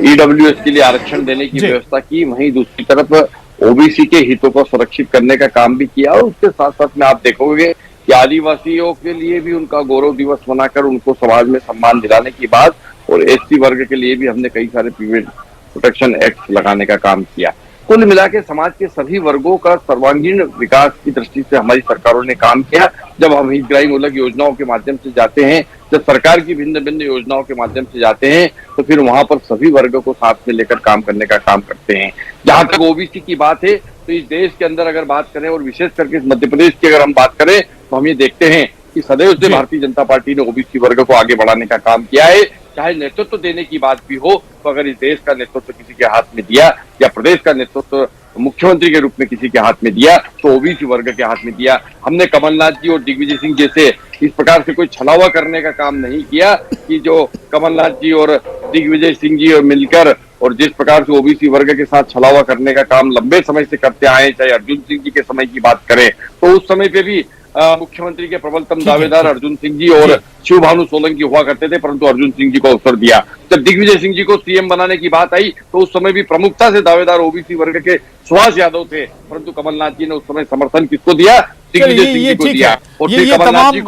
EWS के लिए आरक्षण देने की व्यवस्था की, वहीं दूसरी तरफ ओबीसी के हितों को सुरक्षित करने का काम भी किया, और उसके साथ साथ में आप देखोगे कि आदिवासियों के लिए भी उनका गौरव दिवस मनाकर उनको समाज में सम्मान दिलाने की बात, और एससी वर्ग के लिए भी हमने कई सारे प्रोटेक्शन एक्ट लगाने का काम किया। कुल मिला के समाज के सभी वर्गों का सर्वांगीण विकास की दृष्टि से हमारी सरकारों ने काम किया। जब हम हितग्राहीमूलक योजनाओं के माध्यम से जाते हैं, जब सरकार की भिन्न भिन्न योजनाओं के माध्यम से जाते हैं, तो फिर वहां पर सभी वर्गों को साथ में लेकर काम करने का काम करते हैं। जहां तक ओबीसी की बात है, तो इस देश के अंदर अगर बात करें और विशेष करके इस मध्य प्रदेश की अगर हम बात करें, तो हम ये देखते हैं कि सदैव से भारतीय जनता पार्टी ने ओबीसी वर्ग को आगे बढ़ाने का काम किया है। चाहे नेतृत्व देने की बात भी हो, तो अगर इस देश का नेतृत्व किसी के हाथ में दिया या प्रदेश का नेतृत्व मुख्यमंत्री के रूप में किसी के हाथ में दिया, तो ओबीसी वर्ग के हाथ में दिया। हमने कमलनाथ जी और दिग्विजय सिंह जैसे इस प्रकार से कोई छलावा करने का काम नहीं किया कि जो कमलनाथ जी और दिग्विजय सिंह जी और मिलकर और जिस प्रकार से ओबीसी वर्ग के साथ छलावा करने का काम लंबे समय से करते आए, चाहे अर्जुन सिंह जी के समय की बात करें, तो उस समय पे भी मुख्यमंत्री के प्रबलतम दावेदार अर्जुन सिंह जी और शिव भानु सोलंकी हुआ करते थे, परंतु अर्जुन सिंह जी को अवसर दिया। जब दिग्विजय सिंह जी को सीएम बनाने की बात आई, तो उस समय भी प्रमुखता से दावेदार ओबीसी वर्ग के सुभाष यादव थे, परंतु कमलनाथ जी ने उस समय समर्थन किसको दिया? दिग्विजय सिंह जी को दिया। और ये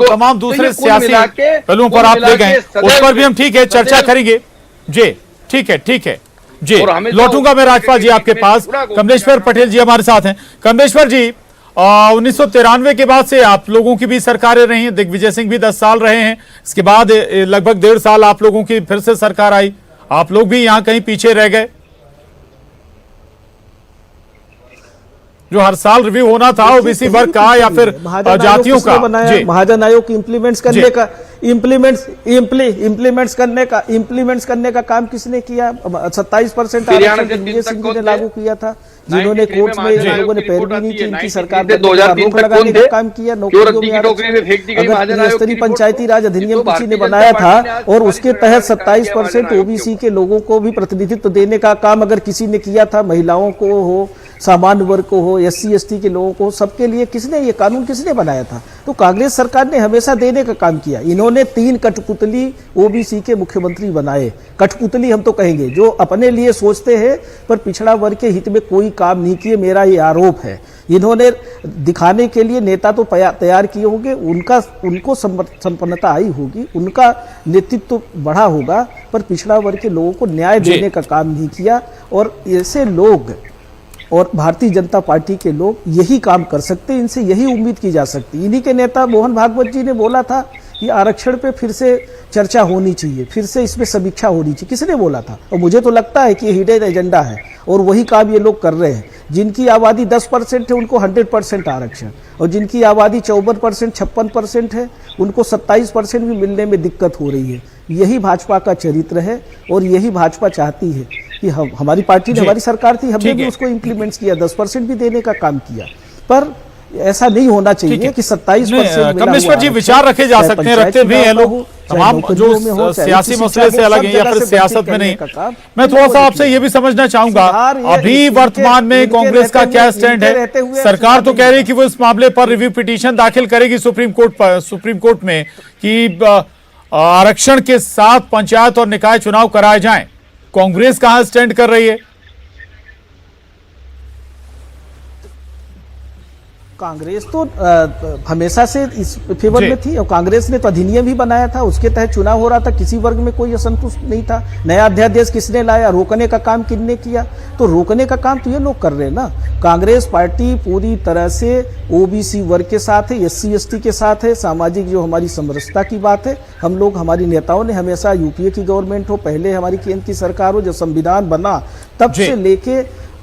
तमाम दूसरे सियासी पहलुओं पर आप ले गए, उस पर भी हम ठीक है चर्चा करेंगे जी। ठीक है जी, लौटूंगा मैं राजपाल जी आपके पास। कमलेश्वर पटेल जी हमारे साथ हैं। कमलेश्वर जी, 1993 के बाद से आप लोगों की भी सरकारें रही हैं, दिग्विजय सिंह भी 10 साल रहे हैं, इसके बाद लगभग 1.5 साल आप लोगों की फिर से सरकार आई, आप लोग भी यहां कहीं पीछे रह गए। जो हर साल रिव्यू होना था ओबीसी वर्ग का या फिर जातियों का, महाजन आयोग इम्प्लीमेंट्स करने का इम्प्लीमेंट्स करने का काम किसने किया? 27% दिग्विजय सिंह जी ने लागू किया था, जिन्होंने कोर्ट में इन लोगों ने पैरवी नहीं की, इनकी सरकार ने रोक लगाने का काम किया। नौकरियों में अगर त्रिस्तरीय पंचायती राज अधिनियम किसी ने बनाया था और उसके तहत 27% ओबीसी के लोगों को भी प्रतिनिधित्व देने का काम अगर किसी ने किया था, महिलाओं को हो, सामान्य वर्ग को हो, एससी एसटी के लोगों को, सबके लिए किसने ये कानून किसने बनाया था? तो कांग्रेस सरकार ने हमेशा देने का काम किया। इन्होंने 3 कठपुतली ओबीसी के मुख्यमंत्री बनाए। कठपुतली हम तो कहेंगे, जो अपने लिए सोचते हैं पर पिछड़ा वर्ग के हित में कोई काम नहीं किए, मेरा ये आरोप है। इन्होंने दिखाने के लिए नेता तो तैयार किए होंगे, उनको संपन्नता आई होगी, उनका नेतृत्व बढ़ा होगा, पर पिछड़ा वर्ग के लोगों को न्याय देने का काम नहीं किया। और ऐसे लोग और भारतीय जनता पार्टी के लोग यही काम कर सकते, इनसे यही उम्मीद की जा सकती। इन्हीं के नेता मोहन भागवत जी ने बोला था कि आरक्षण पे फिर से चर्चा होनी चाहिए, फिर से इसमें समीक्षा होनी चाहिए। किसने बोला था? और मुझे तो लगता है कि ये हिडन एजेंडा है और वही काम ये लोग कर रहे हैं। जिनकी आबादी 10% है उनको 100% आरक्षण, और जिनकी आबादी 54%, 56% है, उनको 27% भी मिलने में दिक्कत हो रही है। यही भाजपा का चरित्र है और यही भाजपा चाहती है कि हमारी पार्टी ने, हमारी सरकार थी, हमने भी उसको इम्प्लीमेंट किया, 10% भी देने का काम किया। पर ऐसा नहीं होना चाहिए कि 27%। कमलेश्वर जी, विचार रखे जा सकते हैं, रखते भी हैं लोग, तमाम जो सियासी मसले से अलग है या फिर सियासत में नहीं। मैं थोड़ा सा आपसे ये भी समझना चाहूंगा, अभी वर्तमान में कांग्रेस का क्या स्टैंड है? सरकार तो कह रही है कि वो इस मामले पर रिव्यू पिटीशन दाखिल करेगी सुप्रीम कोर्ट में कि आरक्षण के साथ पंचायत और निकाय चुनाव कराए जाएं। कांग्रेस कहां स्टैंड कर रही है? कांग्रेस तो हमेशा से इस फेवर में थी, और कांग्रेस ने तो अधिनियम भी बनाया था, उसके तहत चुनाव हो रहा था, किसी वर्ग में कोई असंतुष्ट नहीं था। नया अध्यादेश किसने लाया? रोकने का काम किसने किया? तो रोकने का काम तो ये लोग कर रहे हैं ना। कांग्रेस पार्टी पूरी तरह से ओबीसी वर्ग के साथ है, एससी एसटी के साथ है, सामाजिक जो हमारी समरसता की बात है। हम लोग, हमारी नेताओं ने हमेशा, यूपीए की गवर्नमेंट हो, पहले हमारी केंद्र की सरकार हो, जब संविधान बना तब से लेके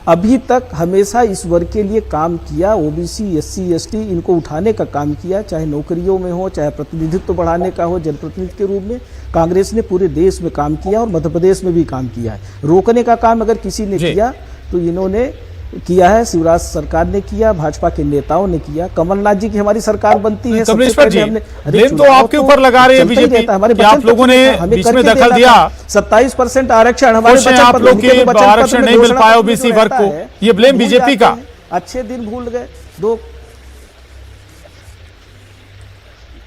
अभी तक हमेशा इस वर्ग के लिए काम किया। ओबीसी, एससी, एसटी, इनको उठाने का काम किया, चाहे नौकरियों में हो, चाहे प्रतिनिधित्व बढ़ाने का हो, जनप्रतिनिधि के रूप में। कांग्रेस ने पूरे देश में काम किया और मध्य प्रदेश में भी काम किया है। रोकने का काम अगर किसी ने किया तो इन्होंने किया है, शिवराज सरकार ने किया, भाजपा के नेताओं ने किया। कमलनाथ जी की हमारी सरकार बनती है, कमलेश्वर जी, ब्लेम तो आपके ऊपर लगा रही है बीजेपी कि आप लोगों ने बीच में दखल दिया। 27% आरक्षण हमारे आप लोग के आरक्षण नहीं मिल पाया ओबीसी वर्ग को, ये ब्लेम बीजेपी का। अच्छे दिन भूल गए। दो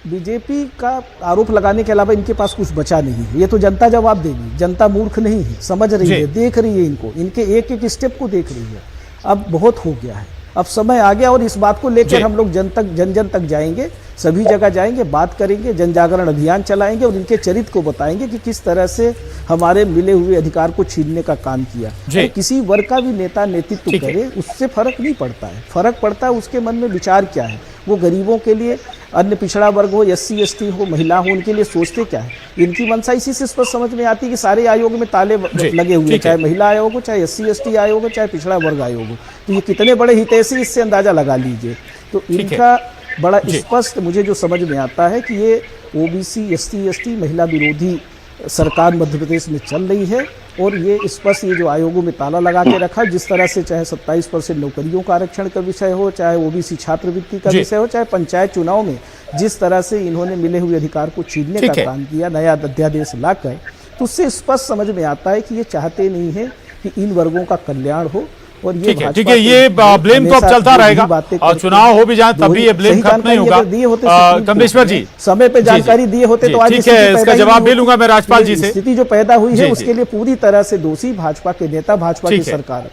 बीजेपी का आरोप लगाने के अलावा इनके पास कुछ बचा नहीं है। ये तो जनता जवाब देगी। जनता मूर्ख नहीं है, समझ रही है, देख रही है, इनको, इनके एक एक स्टेप को देख रही है। अब बहुत हो गया है, अब समय आ गया और इस बात को लेकर हम लोग जन जन तक जाएंगे, सभी जगह जाएंगे, बात करेंगे, जन जागरण अभियान चलाएंगे और इनके चरित्र को बताएंगे कि किस तरह से हमारे मिले हुए अधिकार को छीनने का काम किया। और किसी वर्ग का भी नेता नेतृत्व करे उससे फर्क नहीं पड़ता है, फर्क पड़ता है उसके मन में विचार क्या है, वो गरीबों के लिए, अन्य पिछड़ा वर्ग हो, SC ST हो, महिला हो, उनके लिए सोचते क्या है। इनकी मंशा इसी से स्पष्ट समझ में आती है कि सारे आयोग में ताले लगे हुए, चाहे महिला आयोग हो, चाहे SC ST आयोग हो, चाहे पिछड़ा वर्ग आयोग हो, तो ये कितने बड़े हितैषी, इससे अंदाजा लगा लीजिए। तो इनका बड़ा स्पष्ट मुझे जो समझ में आता है कि ये OBC SC ST महिला विरोधी सरकार मध्य प्रदेश में चल रही है और ये स्पष्ट ये जो आयोगों में ताला लगा के रखा, जिस तरह से चाहे 27% नौकरियों का आरक्षण का विषय हो, चाहे OBC छात्रवृत्ति का विषय हो, चाहे पंचायत चुनाव में जिस तरह से इन्होंने मिले हुए अधिकार को छीनने का काम किया नया अध्यादेश लाकर, तो उससे स्पष्ट समझ में आता है कि ये चाहते नहीं है कि इन वर्गों का कल्याण हो। और ये ठीक है, ये ब्लेम तो अब चलता रहेगा और चुनाव हो भी जाए तभी ये ब्लेम खत्म नहीं होगा। कमलेश्वर जी, समय पे जानकारी दिए होते तो आज ठीक है, इसका जवाब भी लूंगा मैं राज्यपाल जी से। स्थिति जो पैदा हुई है उसके लिए पूरी तरह से दोषी भाजपा के नेता, भाजपा की सरकार।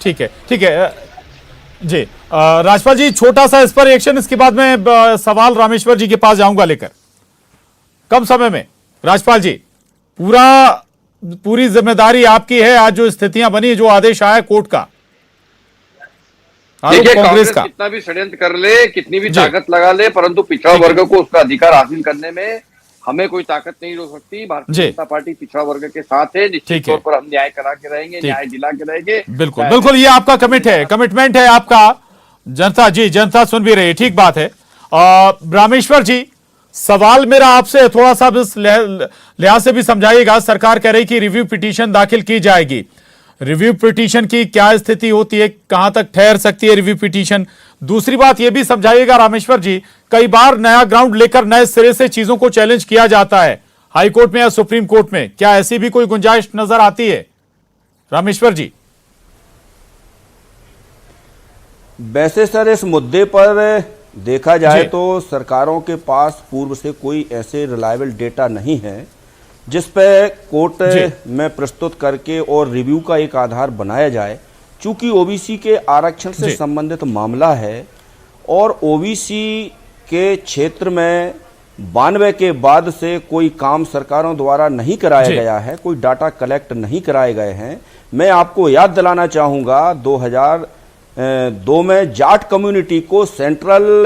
ठीक है जी। राज्यपाल जी, छोटा सा इस पर रिएक्शन, इसके बाद मैं सवाल रामेश्वर जी के पास जाऊंगा लेकर। कम समय में राज्यपाल जी, पूरी जिम्मेदारी आपकी है। आज जो स्थितियां बनी, जो आदेश आया कोर्ट का, कांग्रेस का कितना भी षड्यंत्र कर ले, कितनी भी ताकत लगा ले, परंतु पिछड़ा वर्ग को उसका अधिकार हासिल करने में हमें कोई ताकत नहीं रोक सकती। भारतीय जनता पार्टी पिछड़ा वर्ग के साथ है, निश्चित तौर पर हम न्याय करा के रहेंगे, न्याय दिला के रहेंगे। बिल्कुल, ये आपका कमिटमेंट है आपका। जनता सुन भी रही है, ठीक बात है। रामेश्वर जी, सवाल मेरा आपसे थोड़ा सा इस लिहाज से भी समझाइएगा। सरकार कह रही कि रिव्यू पिटीशन दाखिल की जाएगी, रिव्यू पिटीशन की क्या स्थिति होती है, कहां तक ठहर सकती है रिव्यू पिटीशन? दूसरी बात यह भी समझाइएगा रामेश्वर जी, कई बार नया ग्राउंड लेकर नए सिरे से चीजों को चैलेंज किया जाता है हाई कोर्ट में या सुप्रीम कोर्ट में, क्या ऐसी भी कोई गुंजाइश नजर आती है रामेश्वर जी? वैसे सर, इस मुद्दे पर देखा जाए तो सरकारों के पास पूर्व से कोई ऐसे रिलायबल डेटा नहीं है जिस पे कोर्ट में प्रस्तुत करके और रिव्यू का एक आधार बनाया जाए। चूंकि OBC के आरक्षण से संबंधित मामला है और OBC के क्षेत्र में 92 के बाद से कोई काम सरकारों द्वारा नहीं कराया गया है, कोई डाटा कलेक्ट नहीं कराए गए हैं। मैं आपको याद दिलाना चाहूंगा 2002 में जाट कम्युनिटी को सेंट्रल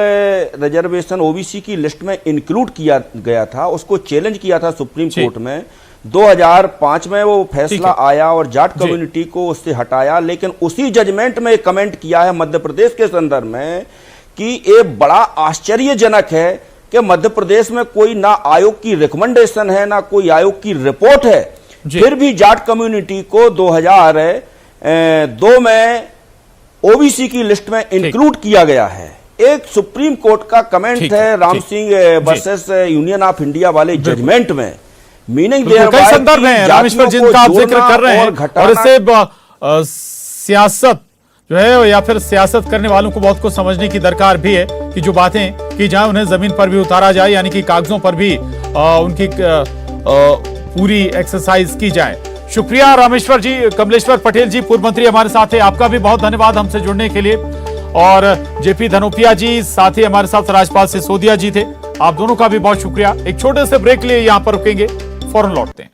रिजर्वेशन OBC की लिस्ट में इंक्लूड किया गया था, उसको चैलेंज किया था सुप्रीम कोर्ट में। 2005 में वो फैसला आया और जाट कम्युनिटी को उससे हटाया, लेकिन उसी जजमेंट में कमेंट किया है मध्य प्रदेश के संदर्भ में कि ये बड़ा आश्चर्यजनक है कि मध्य प्रदेश में कोई ना आयोग की रिकमेंडेशन है ना कोई आयोग की रिपोर्ट है, फिर भी जाट कम्युनिटी को 2002 में OBC की लिस्ट में इंक्लूड किया गया है। एक सुप्रीम कोर्ट का कमेंट है Ram Singh versus union of India वाले जजमेंट में, मीनिंग कई संदर्भ हैं रामेश्वर जिनका आप जिक्र कर रहे हैं और इससे सियासत जो है या फिर सियासत करने वालों को बहुत कुछ समझने की दरकार भी है कि जो बातें की जाए उन्हें जमीन पर भी उतारा जाए, यानी कि कागजों पर भी उनकी पूरी एक्सरसाइज की जाए। शुक्रिया रामेश्वर जी। कमलेश्वर पटेल जी पूर्व मंत्री हमारे साथ हैं, आपका भी बहुत धन्यवाद हमसे जुड़ने के लिए। और जेपी धनोपिया जी साथ ही हमारे साथ राज्यपाल सिसोदिया जी थे, आप दोनों का भी बहुत शुक्रिया। एक छोटे से ब्रेक लिए यहां पर रुकेंगे, फौरन लौटते हैं।